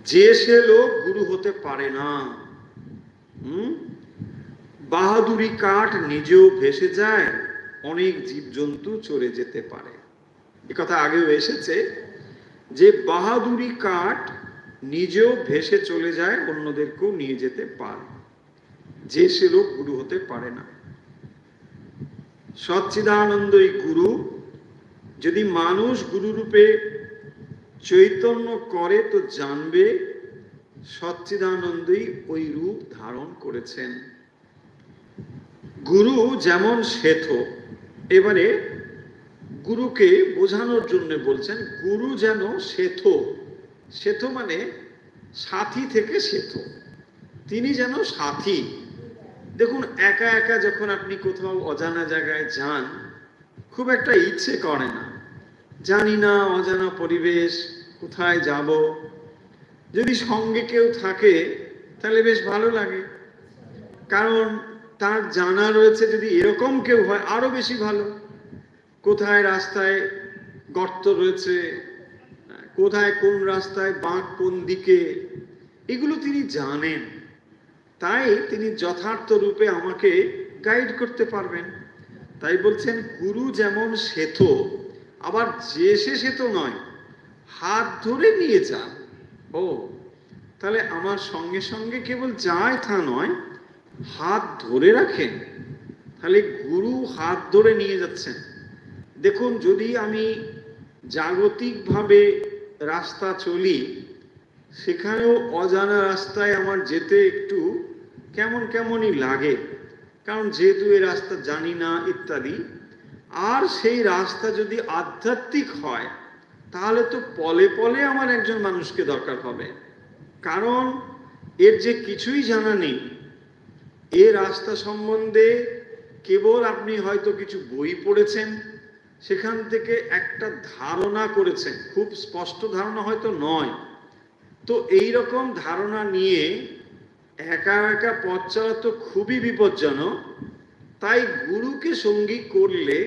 যে সে লোক গুরু হতে পারে না, বাহাদুরি কাঠ নিজেও ভেসে যায়, অনেক জীবজন্তু চলে যেতে পারে। এ কথা আগেও এসেছে যে বাহাদুরি কাঠ নিজেও ভেসে চলে যায়, অন্যদেরকেও নিয়ে যেতে পারে। যে সে লোক গুরু হতে পারে না। সচ্চিদানন্দই গুরু। যদি মানুষ গুরুরূপে চৈতন্য করে তো জানবে সচ্চিদানন্দই ওই রূপ ধারণ করেছেন। গুরু যেমন শ্বেত, এবারে গুরুকে বোঝানোর জন্য বলছেন গুরু যেন শ্বেত। শ্বেত মানে সাথী থেকে শ্বেত, তিনি যেন সাথী। দেখুন, একা একা যখন আপনি কোথাও অজানা জায়গায় যান, খুব একটা ইচ্ছে করে না, জানি না অজানা পরিবেশ, কোথায় যাব। যদি সঙ্গে কেউ থাকে তাহলে বেশ ভালো লাগে, কারণ তার জানা রয়েছে। যদি এরকম কেউ হয় আরো বেশি ভালো। কোথায় রাস্তায় গর্ত রয়েছে, কোথায় কোন রাস্তায় বাঁক কোন দিকে, এগুলো তিনি জানেন। তাই তিনি যথার্থ রূপে আমাকে গাইড করতে পারবেন। তাই বলছেন গুরু যেমন শ্বেত, আবার যে সে শ্বেত নয়, হাত ধরে নিয়ে যান। ও, তাহলে আমার সঙ্গে সঙ্গে কেবল যায় তা নয়, হাত ধরে রাখেন। তাহলে গুরু হাত ধরে নিয়ে যাচ্ছেন। দেখুন, যদি আমি জাগতিকভাবে রাস্তা চলি, সেখানেও অজানা রাস্তায় আমার যেতে একটু কেমন কেমনই লাগে, কারণ যেহেতু এই রাস্তা জানি না ইত্যাদি। আর সেই রাস্তা যদি আধ্যাত্মিক হয়, তাহলে তো পলে পলে আমার একজন মানুষকে দরকার হবে, কারণ এর যে কিছুই জানা নেই। এ রাস্তা সম্বন্ধে কেবল আপনি হয়তো কিছু বই পড়েছেন, সেখান থেকে একটা ধারণা করেছেন, খুব স্পষ্ট ধারণা হয়তো নয়। তো এই রকম ধারণা নিয়ে একা একা পথ চলা তো খুবই বিপজ্জনক। তাই গুরুকে সঙ্গী করলে,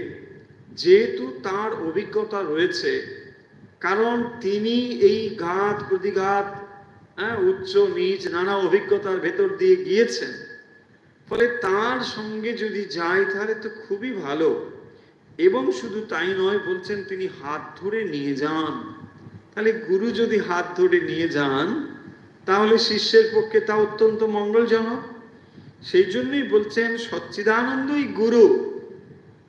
যেহেতু তার অভিজ্ঞতা রয়েছে, কারণ তিনি এই ঘাত প্রতিঘাত, উচ্চ নিচ নানা অভিজ্ঞতার ভেতর দিয়ে গিয়েছেন, ফলে তার সঙ্গে যদি যাই তাহলে তো খুবই ভালো। এবং শুধু তাই নয়, বলছেন তিনি হাত ধরে নিয়ে যান। তাহলে গুরু যদি হাত ধরে নিয়ে যান, তাহলে শিষ্যের পক্ষে তা অত্যন্ত মঙ্গলজনক। সেই জন্যই বলছেন সচ্চিদানন্দই গুরু,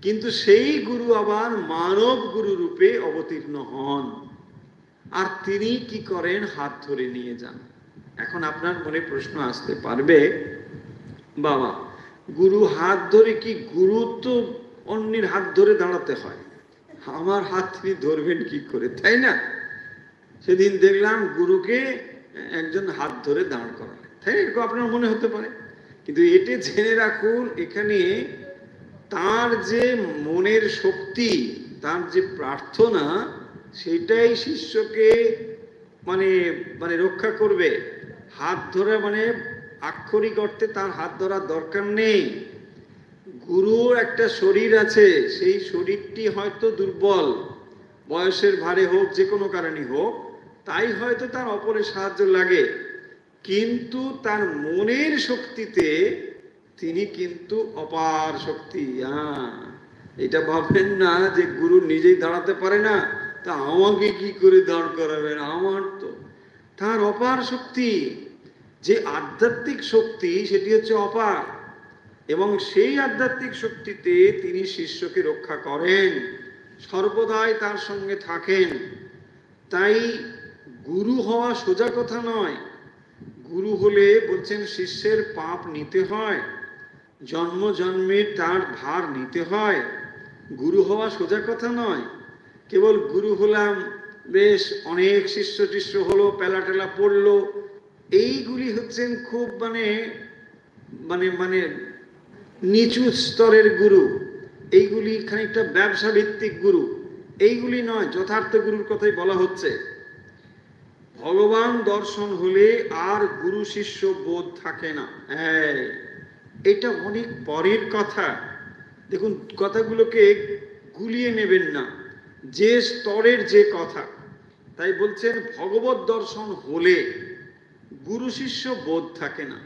কিন্তু সেই গুরু আবার মানব গুরু রূপে অবতীর্ণ হন। আর তিনি কি করেন? হাত ধরে নিয়ে যান। এখন আপনার মনে প্রশ্ন আসতে পারবে, বাবা, গুরু হাত ধরে কি? গুরু তো অন্যের হাত ধরে দাঁড়াতে হয়, আমার হাত তিনি ধরবেন কি করে, তাই না? সেদিন দেখলাম গুরুকে একজন হাত ধরে দাঁড় করালেন, তাই এরকম আপনার মনে হতে পারে। কিন্তু এটা জেনে রাখুন, এখানে তার যে মনের শক্তি, তার যে প্রার্থনা, সেটাই শিষ্যকে মানে মানে রক্ষা করবে। হাত ধরা মানে আক্ষরিক অর্থে তার হাত ধরার দরকার নেই। গুরুর একটা শরীর আছে, সেই শরীরটি হয়তো দুর্বল, বয়সের ভারে হোক, যে কোনো কারণে হোক, তাই হয়তো তার অপরের সাহায্য লাগে। কিন্তু তার মনের শক্তিতে তিনি কিন্তু অপার শক্তি। এটা ভাববেন না যে গুরু নিজেই দাঁড়াতে পারে না, তা আমাকে কি করে দাঁড় করাবেন, আমার তো। তার অপার শক্তি, যে আধ্যাত্মিক শক্তি, সেটি হচ্ছে অপার। এবং সেই আধ্যাত্মিক শক্তিতে তিনি শিষ্যকে রক্ষা করেন, সর্বদাই তার সঙ্গে থাকেন। তাই গুরু হওয়া সোজা কথা নয়। গুরু হলে বলছেন শিষ্যের পাপ নিতে হয়, জন্ম জন্মের তার ভার নিতে হয়। গুরু হওয়া সোজা কথা নয়। কেবল গুরু হলাম, বেশ অনেক শিষ্য টিষ্য হলো, পেলা টেলা পড়লো, এইগুলি হচ্ছেন খুব মানে মানে মানে নিচু স্তরের গুরু। এইগুলি খানিকটা ব্যবসা ভিত্তিক গুরু, এইগুলি নয়। যথার্থ গুরুর কথাই বলা হচ্ছে। ভগবান দর্শন হলে আর গুরু শিষ্য বোধ থাকে না। এটা অনেক পরের কথা। দেখুন, কথাগুলোকে গুলিয়ে নেবেন না, যে স্তরের যে কথা। তাই বলছেন ভগবত দর্শন হলে গুরু শিষ্য বোধ থাকে না।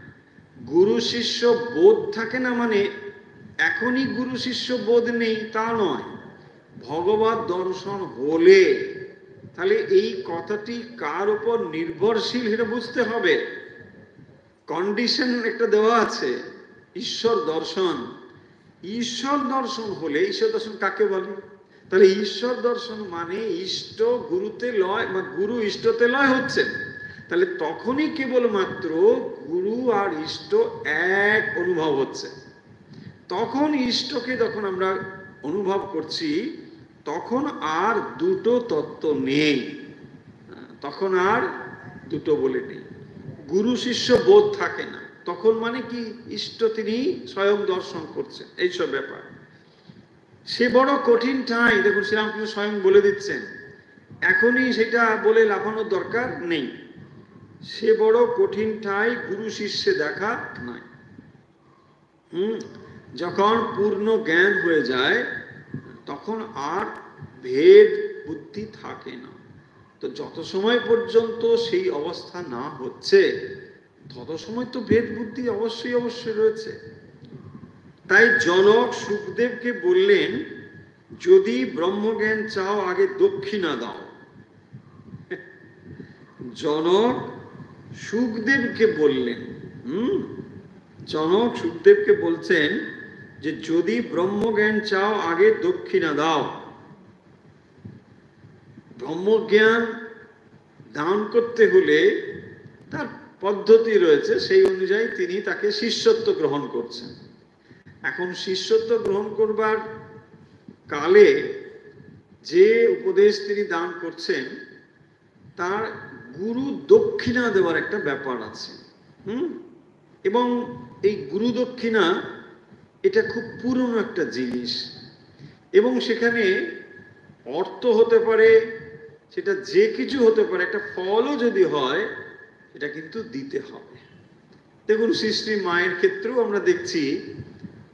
গুরু শিষ্য বোধ থাকে না মানে এখনই গুরু শিষ্য বোধ নেই তা নয়। ভগবত দর্শন হলে, তাহলে এই কথাটি কার উপর নির্ভরশীল সেটা বুঝতে হবে। কন্ডিশন একটা দেওয়া আছে, ঈশ্বর দর্শন। ঈশ্বর দর্শন হলে, ঈশ্বর দর্শন কাকে বলে? তাহলে ঈশ্বর দর্শন মানে ইষ্ট গুরুতে লয় বা গুরু ইষ্টতে লয় হচ্ছেন। তাহলে তখনই কেবলমাত্র গুরু আর ইষ্ট এক অনুভব হচ্ছে। তখন ইষ্টকে যখন আমরা অনুভব করছি, তখন আর দুটো তত্ত্ব নেই, তখন আর দুটো বলে নেই, গুরু শিষ্য বোধ থাকে না। তখন মানে কি, ইষ্ট তিনি স্বয়ং দর্শন করছেন, এইসব ব্যাপার। সে বড় কঠিন ঠাঁই, দেখুন শ্রীরামকৃষ্ণ স্বয়ং বলে দিচ্ছেন, এখনই সেটা বলে লাফানোর দরকার নেই। সে বড় কঠিন ঠাঁই গুরু শিষ্যে দেখা নাই। যখন পূর্ণ জ্ঞান হয়ে যায় তখন আর ভেদ বুদ্ধি থাকে না। তো যত সময় পর্যন্ত সেই অবস্থা না হচ্ছে তত সময় তো ভেদ বুদ্ধি অবশ্যই অবশ্যই রয়েছে। তাই জনক সুখদেবকে বললেন, যদি ব্রহ্মজ্ঞান চাও আগে দক্ষিণা দাও। জনক সুখদেবকে বললেন, জনক সুখদেবকে বলছেন যে যদি ব্রহ্মজ্ঞান চাও আগে দক্ষিণা দাও। ব্রহ্মজ্ঞান দান করতে হলে তার পদ্ধতি রয়েছে, সেই অনুযায়ী তিনি তাকে শিষ্যত্ব গ্রহণ করছেন। এখন শিষ্যত্ব গ্রহণ করবার কালে যে উপদেশ তিনি দান করছেন তার গুরু দক্ষিণা দেওয়ার একটা ব্যাপার আছে। এবং এই গুরু দক্ষিণা এটা খুব পুরনো একটা জিনিস, এবং সেখানে অর্থ হতে পারে, সেটা যে কিছু হতে পারে, একটা ফলও যদি হয় এটা কিন্তু দিতে হবে। দেখুন শ্রী শ্রী মায়ের ক্ষেত্রেও আমরা দেখছি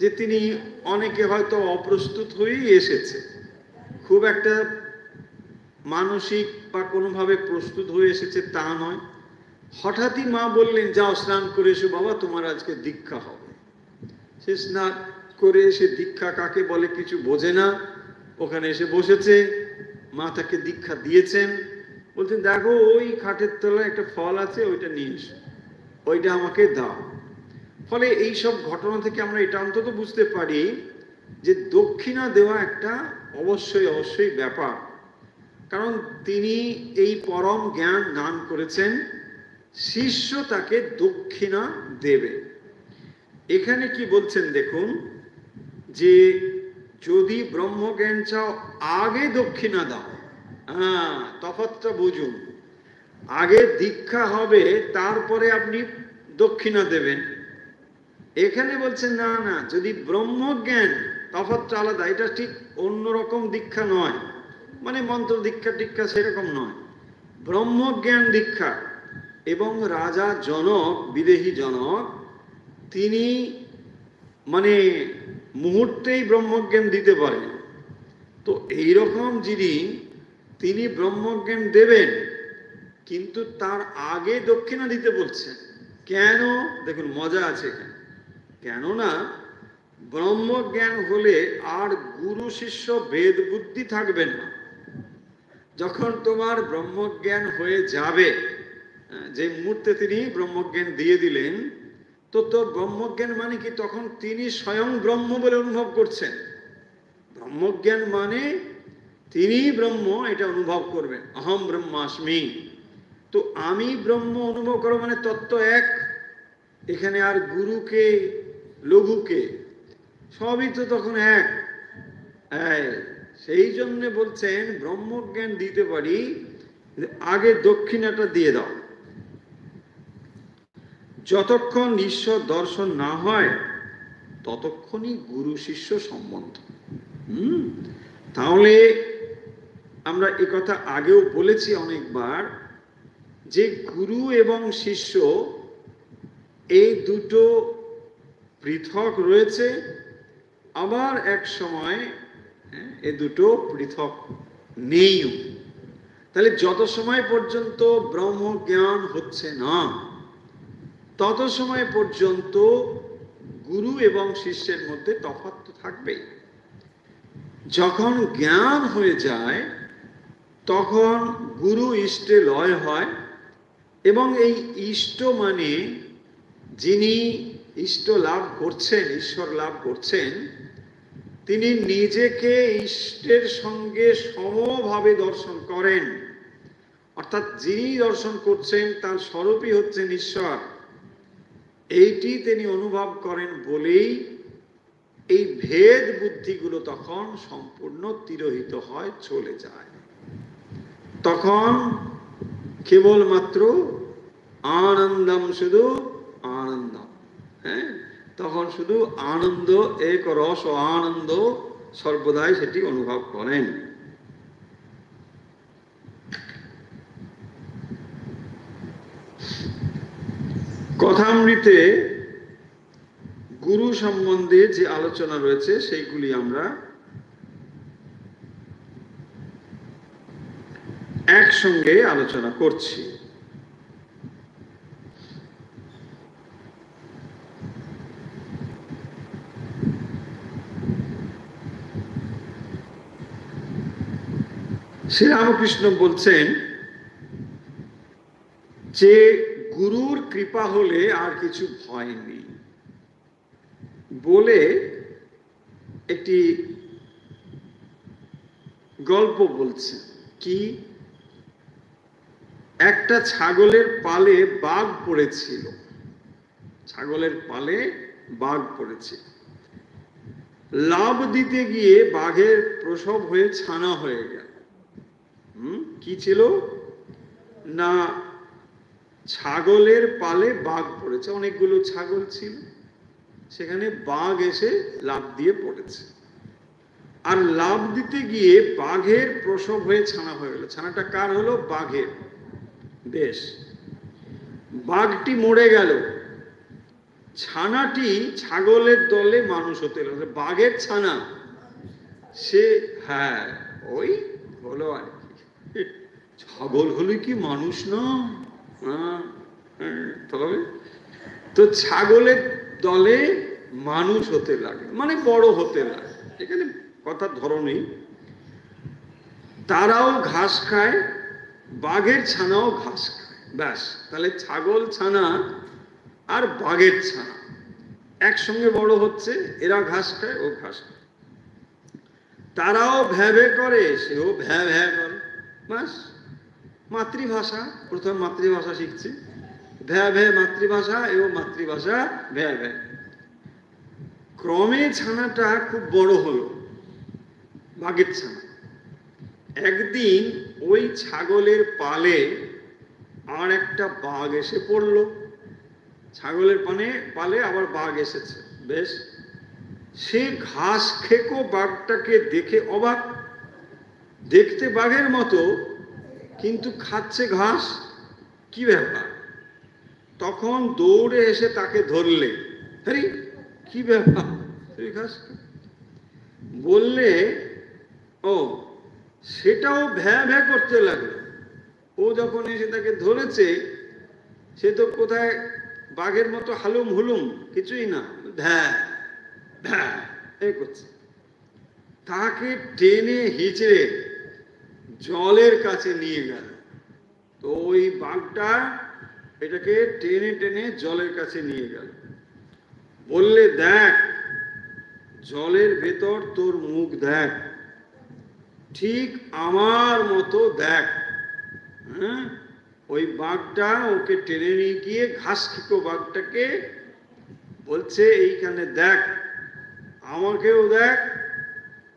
যে তিনি অনেকে হয়তো অপ্রস্তুত হয়েই এসেছে, খুব একটা মানসিক বা কোনোভাবে প্রস্তুত হয়ে এসেছে তা নয়। হঠাৎই মা বললেন, যাও স্নান করে এসো বাবা, তোমার আজকে দীক্ষা হবে। সে স্নান করে এসে দীক্ষা কাকে বলে কিছু বোঝে না, ওখানে এসে বসেছে, মা তাকে দীক্ষা দিয়েছেন। বলছেন, দেখো ওই খাটের তলায় একটা ফল আছে, ওইটা নিয়ে এসো, ওইটা আমাকে দাও। ফলে এই সব ঘটনা থেকে আমরা এটা অন্তত বুঝতে পারি যে দক্ষিণা দেওয়া একটা অবশ্যই অবশ্যই ব্যাপার। কারণ তিনি এই পরম জ্ঞান দান করেছেন, শিষ্য তাকে দক্ষিণা দেবে। এখানে কি বলছেন দেখুন, যে যদি ব্রহ্মজ্ঞান চাও আগে দক্ষিণা দাও। তফাৎটা বুঝুন, আগে দীক্ষা হবে তারপরে আপনি দক্ষিণা দেবেন। এখানে বলছেন না না, যদি ব্রহ্মজ্ঞান, তফাৎটা আলাদা, এটা ঠিক অন্যরকম দীক্ষা নয়, মানে মন্ত্র দীক্ষা টিক্ষা সেরকম নয়, ব্রহ্মজ্ঞান দীক্ষা। এবং রাজা জনক, বিদেহী জনক, তিনি মানে মুহূর্তেই ব্রহ্মজ্ঞান দিতে পারেন। তো এইরকম যিনি, তিনি ব্রহ্মজ্ঞান দেবেন, কিন্তু তার আগে দক্ষিণা দিতে বলছেন। কেন? দেখুন মজা আছে এখানে। কেননা ব্রহ্মজ্ঞান হলে আর গুরু শিষ্য ভেদ বুদ্ধি থাকবে না। যখন তোমার ব্রহ্মজ্ঞান হয়ে যাবে, যে মুহূর্তে তিনি ব্রহ্মজ্ঞান দিয়ে দিলেন, তো তোর ব্রহ্মজ্ঞান মানে কি, তখন তিনি স্বয়ং ব্রহ্ম বলে অনুভব করছেন। ব্রহ্মজ্ঞান মানে তিনি ব্রহ্ম, এটা অনুভব করবেন, অহম ব্রহ্মাস্মি। তো আমি ব্রহ্ম অনুভব করো মানে তত্ত্ব এক, এখানে আর গুরুকে লঘুকে সবই তো তখন এক। সেই জন্য বলছেন ব্রহ্মজ্ঞান দিতে পারি, আগে দক্ষিণাটা দিয়ে দাও। যতক্ষণ ঈশ্বর দর্শন না হয় ততক্ষণই গুরু শিষ্য সম্বন্ধ। তাহলে আমরা একথা আগেও বলেছি অনেকবার, যে গুরু এবং শিষ্য এই দুটো পৃথক রয়েছে, আবার এক সময় এ দুটো পৃথক নেইও। তাহলে যত সময় পর্যন্ত ব্রহ্ম জ্ঞান হচ্ছে না তত সময় পর্যন্ত গুরু এবং শিষ্যের মধ্যে তফাৎ তো থাকবেই। যখন জ্ঞান হয়ে যায় তখন গুরু ইষ্টে লয় হয়, এবং এই ইষ্ট মানে যিনি ইষ্ট লাভ করছেন, ঈশ্বর লাভ করছেন, তিনি নিজেকে ইষ্টের সঙ্গে সমভাবে দর্শন করেন, অর্থাৎ যিনি দর্শন করছেন তার স্বরূপই হচ্ছেন ঈশ্বর। এইটি তিনি অনুভব করেন বলেই এই ভেদ বুদ্ধিগুলো তখন সম্পূর্ণ তিরোহিত হয়, চলে যায়। তখন কেবলমাত্র আনন্দম, শুধু আনন্দম। হ্যাঁ, তখন শুধু আনন্দ, এক রস ও আনন্দ সর্বদাই সেটি অনুভব করেন। কথামৃতে গুরু সম্বন্ধে যে আলোচনা রয়েছে সেইগুলি আমরা একসঙ্গে আলোচনা করছি। শ্রীরামকৃষ্ণ বলছেন যে গুরুর কৃপা হলে আর কিছু ভয় নেই বলে একটি গল্প বলছেন। কি? একটা ছাগলের পালে বাঘ পড়েছিল, ছাগলের পালে বাঘ পড়েছিল। লাভ দিতে গিয়ে বাঘের প্রসব হয়ে ছানা হয়ে গেল। কি ছিল না, ছাগলের পালে বাঘ পড়েছে, অনেকগুলো ছাগল ছিল, সেখানে বাঘ এসে লাফ দিয়ে পড়েছে। আর লাফ দিতে গিয়ে বাঘের প্রসব হয়ে ছানা হয়ে গেল। ছানাটা কার হলো? বাঘের। বেশ, বাঘটি মরে গেল, ছানাটি ছাগলের দলে মানুষ হতে লাগলো। বাঘের ছানা সে, হ্যাঁ ওই হলো আর কি, ছাগল হলে কি মানুষ না? তবে তো ছাগলের দলে মানুষ হতে লাগে, মানে বড় হতে লাগে। এখানে কথার ধরনই, তারাও ঘাস খায়, বাঘের ছানাও ঘাস খায়। ব্যাস, তাহলে ছাগল ছানা আর বাঘের ছানা একসঙ্গে বড় হচ্ছে, এরা ঘাস খায়, ও ঘাস খায়। তারাও ভ্যা ভ্যা করে, সেও ভ্যা ভ্যা করে। ব্যাস, মাতৃভাষা, প্রথম মাতৃভাষা শিখছে, ভ্যা ভ্যা মাতৃভাষা, এও মাতৃভাষা ভ্যা ভ্যা। ক্রমে ছানাটা খুব বড় হলো, বাঘের ছানা। একদিন ওই ছাগলের পালে আর একটা বাঘ এসে পড়লো। ছাগলের পালে আবার বাঘ এসেছে। বেশ, সে ঘাস খেকো বাঘটাকে দেখে অবাক। দেখতে বাঘের মতো, কিন্তু খাচ্ছে ঘাস, কি ব্যাপার? তখন দৌড়ে এসে তাকে ধরলে, আরে কি ব্যাপার, তুই ঘাস বললে? ও, সেটাও ভ্যা ভ্যা করতে লাগলো। ও যখন এসে তাকে ধরেছে, সে তো কোথায় বাঘের মতো হালুম হুলুম কিছুই না, ভ্যা ভ্যা এই করছে। তাকে টেনে হিচড়ে জলের কাছে নিয়ে গেল। তো ওই বাঘটা এটাকে টেনে টেনে জলের কাছে নিয়ে গেল। বললে, দেখ, জলের ভেতর তোর মুখ দেখ, ঠিক আমার মতো দেখ। হ্যাঁ, ওই বাঘটা ওকে টেনে নিয়ে গিয়ে ঘাস খেকো বাঘটাকে বলছে, এইখানে দেখ, আমাকেও দেখ,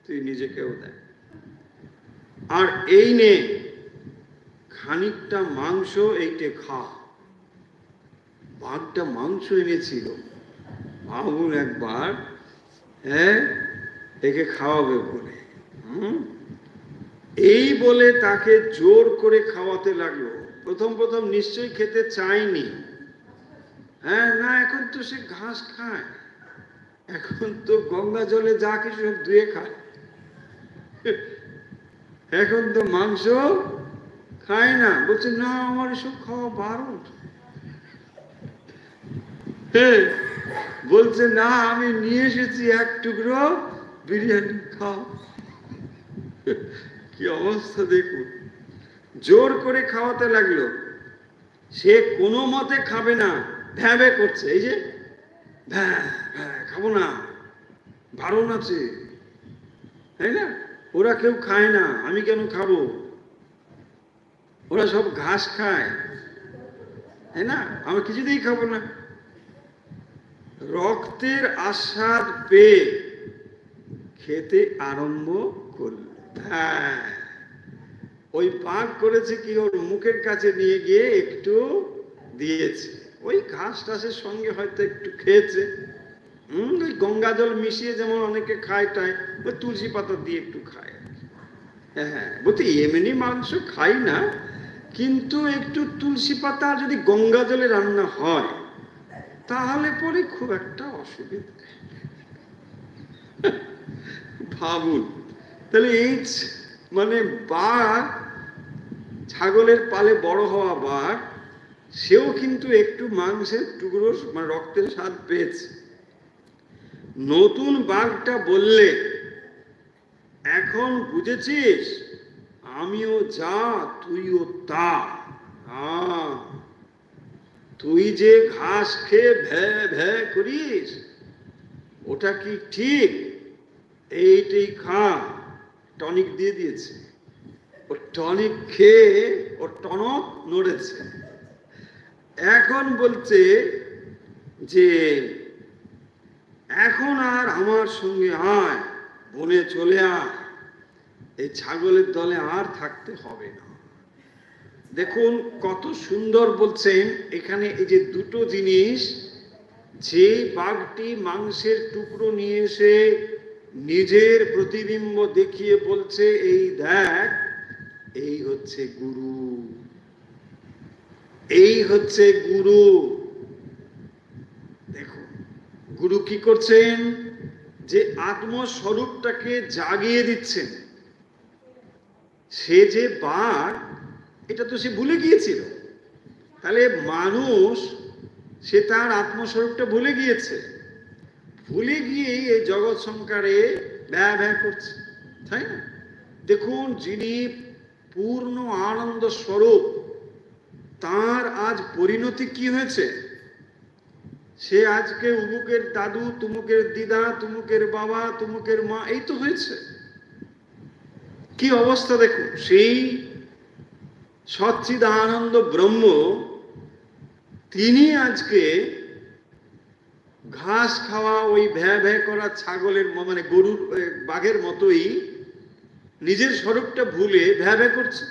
তুই নিজেকেও দেখ, আর এই নে খানিকটা মাংস, এইটে খা। বাঘটা মাংস এনেছিল, ভাবুন একবার, হ্যাঁ, একে খাওয়াবে বলে। এই বলে তাকে জোর করে খাওয়াতে লাগলো। প্রথম প্রথম নিশ্চয়ই খেতে চায়নি। হ্যাঁ, না, এখন তো সে ঘাস খায়, এখন তো গঙ্গা জলে যা কিছু সব ধুয়ে খায়, এখন তো মাংস খায় না। বলছে, না, আমার এসব খাওয়া বারণ। বলছে, না, আমি নিয়ে এসেছি এক টুকরো বিরিয়ানি, খাও। কি অবস্থা দেখুন, জোর করে খাওয়াতে লাগলো। সে কোনো মতে খাবে না, ভ্যাবে করছে, এই যে ভ্যা ভ্যা, খাবো না, বারণ আছে, তাই না? ওরা কেউ খায় না, আমি কেন খাবো? ওরা সব ঘাস খায়, তাই না? আমি কিছুতেই খাবো না। রক্তের আস্বাদ পেয়ে খেতে আরম্ভ করল। হ্যাঁ, ওই পাক করেছে কি, ওর মুখের কাছে নিয়ে গিয়ে একটু দিয়েছে, ওই ঘাস টাসের সঙ্গে হয়তো একটু খেয়েছে। ওই গঙ্গা জল মিশিয়ে যেমন অনেকে খায় টায়, ওই তুলসী পাতা দিয়ে একটু খায়। হ্যাঁ, বলতে এমনি মাংস খাই না, কিন্তু একটু তুলসী পাতা যদি গঙ্গা জলে রান্না হয় তাহলে পরে খুব একটা অসুবিধা। ভাবুন তাহলে এই মানে বাঘ, ছাগলের পালে বড় হওয়া বাঘ, সেও কিন্তু একটু মাংসের টুকরো মানে রক্তের স্বাদ পেয়েছে। নতুন বাঘটা বললে, এখন বুঝেছিস আমিও যা তুইও তা। তুই যে ঘাস খেয়ে ভ্যা ভ্যা করিস, ওটা কি ঠিক? এইটাই খা। টনিক দিয়ে দিয়েছে, ও টনিক খেয়ে ও টনক নড়েছে। এখন বলছে যে এখন আর আমার সঙ্গে আয়, বনে চলে আয়, এই ছাগলের দলে আর থাকতে হবে না। দেখুন কত সুন্দর বলছেন এখানে। এই যে দুটো জিনিস, যে বাঘটি মাংসের টুকরো নিয়ে এসে নিজের প্রতিবিম্ব দেখিয়ে বলছে এই দেখ, এই হচ্ছে গুরু, এই হচ্ছে গুরু। দেখুন গুরু কি করছেন, যে আত্মস্বরূপটাকে জাগিয়ে দিচ্ছেন। সে যে বাঘ, এটা তো সে ভুলে গিয়েছিল। তাহলে মানুষ, সে তার আত্মস্বরূপটা ভুলে গিয়েছে, ভুলে গিয়ে এই জগৎ সংসারে ব্যা ব্যা করছে, তাই না? দেখুন যিনি পূর্ণ আনন্দ স্বরূপ, তার আজ পরিণতি কি হয়েছে? সে আজকে উমুকের দাদু, তুমুকের দিদা, তুমুকের বাবা, তুমুকের মা, এই তো হয়েছে। কি অবস্থা দেখুন। সেই সচ্চিদানন্দ ব্রহ্ম, তিনি আজকে ঘাস খাওয়া ওই ভ্যা ভ্যা করা ছাগলের মানে গরুর বাঘের মতোই নিজের স্বরূপটা ভুলে ভ্যা ভ্যা করছে।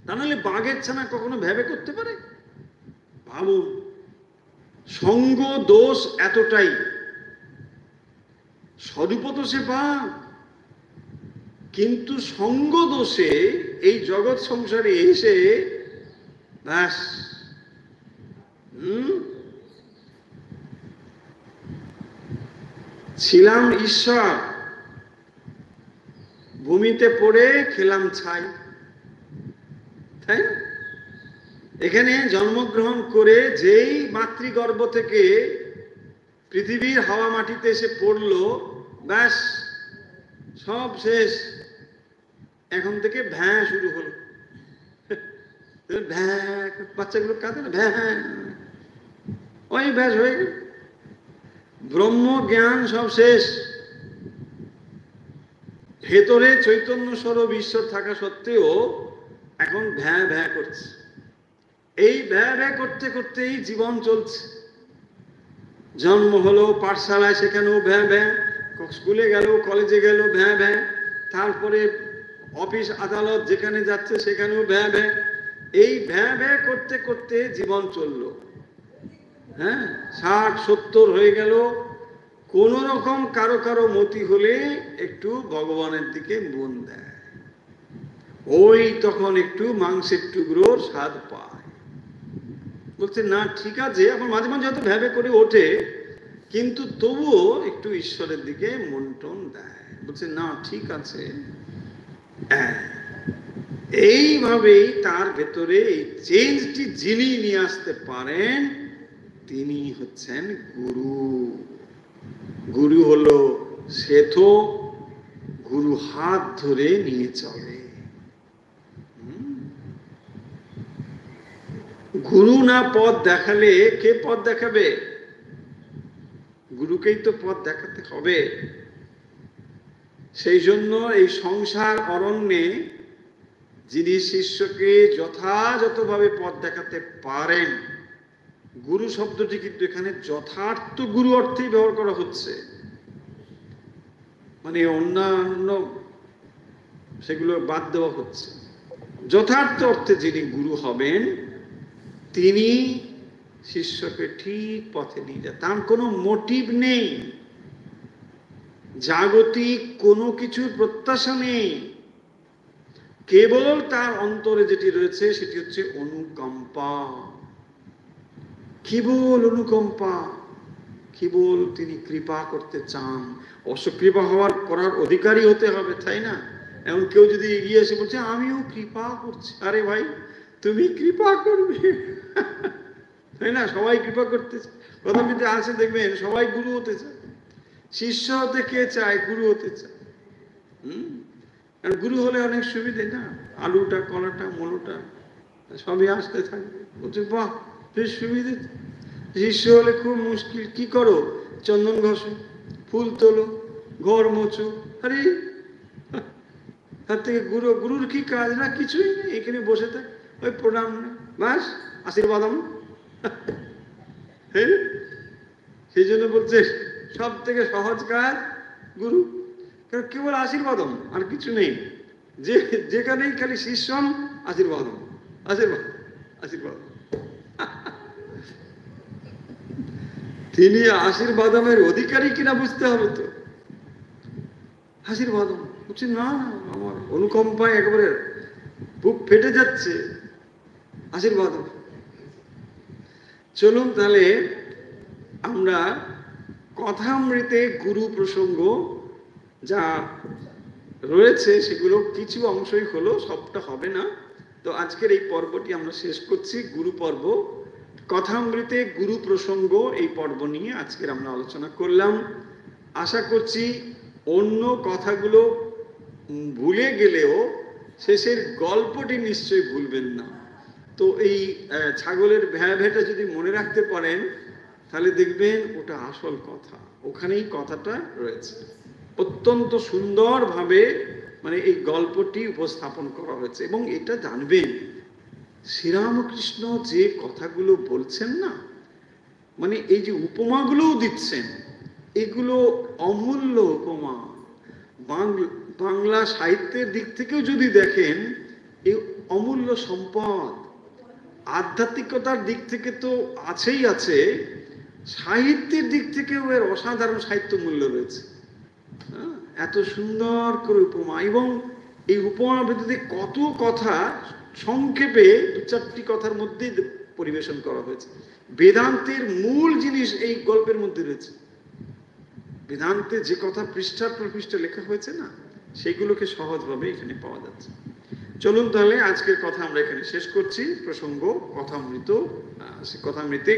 তা নাহলে বাঘের ছানা কখনো ভ্যা ভ্যা করতে পারে? ভাবুন, সঙ্গ দোষ এতটাই। স্বরূপ তো সে বাঘ, কিন্তু সঙ্গ দোষে এই জগৎ সংসারে এসে ব্যাস ছিলাম ঈশ্বর, ভূমিতে পড়ে খেলাম ছাই, তাই না? এখানে জন্মগ্রহণ করে যেই মাতৃগর্ভ থেকে পৃথিবীর হাওয়া মাটিতে এসে পড়লো, ব্যাস সব শেষ। এখন থেকে ভ্যাঁ শুরু হলো, ভ্যাঁ, বাচ্চাগুলো কাঁদে না, ভ্যাঁ, ওই ব্যাস হয়ে গেল। ব্রহ্ম জ্ঞান সব শেষ। ভেতরে চৈতন্য স্বরূপ ঈশ্বর থাকা সত্ত্বেও এখন ভ্যাঁ ভ্যাঁ করছে। এই ভ্যাঁ ভ্যাঁ করতে করতেই জীবন চলছে। জন্ম হলো পাঠশালায়, সেখানেও ভ্যাঁ ভ্যাঁ, স্কুলে গেল, কলেজে গেল, ভ্যাঁ ভ্যাঁ, তারপরে অফিস আদালত যেখানে যাচ্ছে সেখানেও ভ্যাঁ ভ্যাঁ। এই ভ্যাঁ ভ্যাঁ করতে করতে জীবন চলল। হ্যাঁ, 60-70 হয়ে গেল। কোন রকম কারো কারো মতি হলে একটু ভগবানের দিকে মন দেয়, ওই তখন একটু মাংসের টুকরোর স্বাদ পায়। বলছে না ঠিক আছে, এখন মাঝে মাঝে হয়তো ভ্যাবে করে ওঠে, কিন্তু তবুও একটু ঈশ্বরের দিকে মন টন দেয়। বলছে না ঠিক আছে। এইভাবেই তার ভেতরে এই চেঞ্জটি যিনি নিয়ে আসতে পারেন, তিনি হচ্ছেন গুরু। গুরু হলো সেথো, গুরু হাত ধরে নিয়ে চলে। গুরু না পথ দেখালে কে পথ দেখাবে? গুরুকেই তো পথ দেখাতে হবে। সেই জন্য এই সংসার অরণ্যে যিনি শিষ্যকে যথাযথভাবে পথ দেখাতে পারেন, গুরু শব্দটি কিন্তু এখানে যথার্থ গুরু অর্থেই ব্যবহার করা হচ্ছে, মানে অন্যান্য সেগুলো বাদ দেওয়া হচ্ছে। যথার্থ অর্থে যিনি গুরু হবেন তিনি শিষ্যকে ঠিক পথে নিয়ে যায়। তার কোনো মোটিভ নেই, জাগতিক কোনো কিছুর প্রত্যাশা নেই, কেবল তার অন্তরে যেটি রয়েছে সেটি হচ্ছে অনুকম্পা, কেবল অনুকম্পা, কেবল তিনি কৃপা করতে চান। অবশ্য কৃপা করার অধিকারী হতে হবে, তাই না? এমন কেউ যদি এগিয়ে এসে বলছে আমিও কৃপা করছি, আরে ভাই তুমি কৃপা করবে, তাই না? সবাই কৃপা করতে চায়, প্রথমে আসে দেখবেন সবাই গুরু হতে চায়। শিষ্য হতে কে চায়? গুরু হতে চায়। গুরু হলে অনেক সুবিধে না, আলুটা কলাটা মনোটা সবই আসতে থাকবে, বলছে বাহ বেশ সুবিধে। শিষ্য হলে খুব মুশকিল, কি করো? চন্দন ঘষো, ফুল তোলো, ঘর মোছো, আরে তার থেকে গুরুর কি কাজ? না কিছুই নেই, এখানে বসে থাক, ওই প্রণাম ব্যাস, আশীর্বাদ। সেই জন্য বলছে সব থেকে সহজ কাজ গুরু, কারণ কেবল আশীর্বাদম, আর কিছু নেই। যেখানেই খালি শিষ্যম আশীর্বাদম, আশীর্বাদ, আশীর্বাদ। তিনি আশীর্বাদমের অধিকারী কিনা বুঝতে হবে তো। আশীর্বাদম বলছি না, আমার অনুকম্পায় একেবারে বুক ফেটে যাচ্ছে, আশীর্বাদম। চলুন তাহলে আমরা কথামৃতে গুরু প্রসঙ্গ যা রয়েছে সেগুলো কিছু অংশই হলো, সবটা হবে না। তো আজকের এই পর্বটি আমরা শেষ করছি, গুরু পর্ব। কথামৃতে গুরু প্রসঙ্গ এই পর্ব নিয়ে আজকের আমরা আলোচনা করলাম। আশা করছি অন্য কথাগুলো ভুলে গেলেও শেষের গল্পটি নিশ্চয়ই ভুলবেন না। তো এই ছাগলের ভ্যাটা যদি মনে রাখতে পারেন তাহলে দেখবেন ওটা আসল কথা, ওখানেই কথাটা রয়েছে। অত্যন্ত সুন্দরভাবে মানে এই গল্পটি উপস্থাপন করা হয়েছে। এবং এটা জানবেন শ্রীরামকৃষ্ণ যে কথাগুলো বলছেন না, মানে এই যে উপমাগুলোও দিচ্ছেন, এগুলো অমূল্য উপমা। বাংলা সাহিত্যের দিক থেকেও যদি দেখেন এই অমূল্য সম্পদ। আধ্যাত্মিকতার দিক থেকে তো আছেই আছে, সাহিত্যের দিক থেকেও এর অসাধারণ সাহিত্য মূল্য রয়েছে। এত সুন্দর করে উপমা, এবং এই উপমার ভিত্তিতে কত কথা সংক্ষেপে দু চারটি কথার মধ্যে পরিবেশন করা হয়েছে। বেদান্তের মূল জিনিস এই গল্পের মধ্যে রয়েছে। বেদান্তে যে কথা পৃষ্ঠার পর পৃষ্ঠা লেখা হয়েছে না, সেগুলোকে সহজভাবে এখানে পাওয়া যাচ্ছে। চলুন তাহলে আজকের কথা আমরা এখানে শেষ করছি। প্রসঙ্গ কথামৃত, কথামৃতে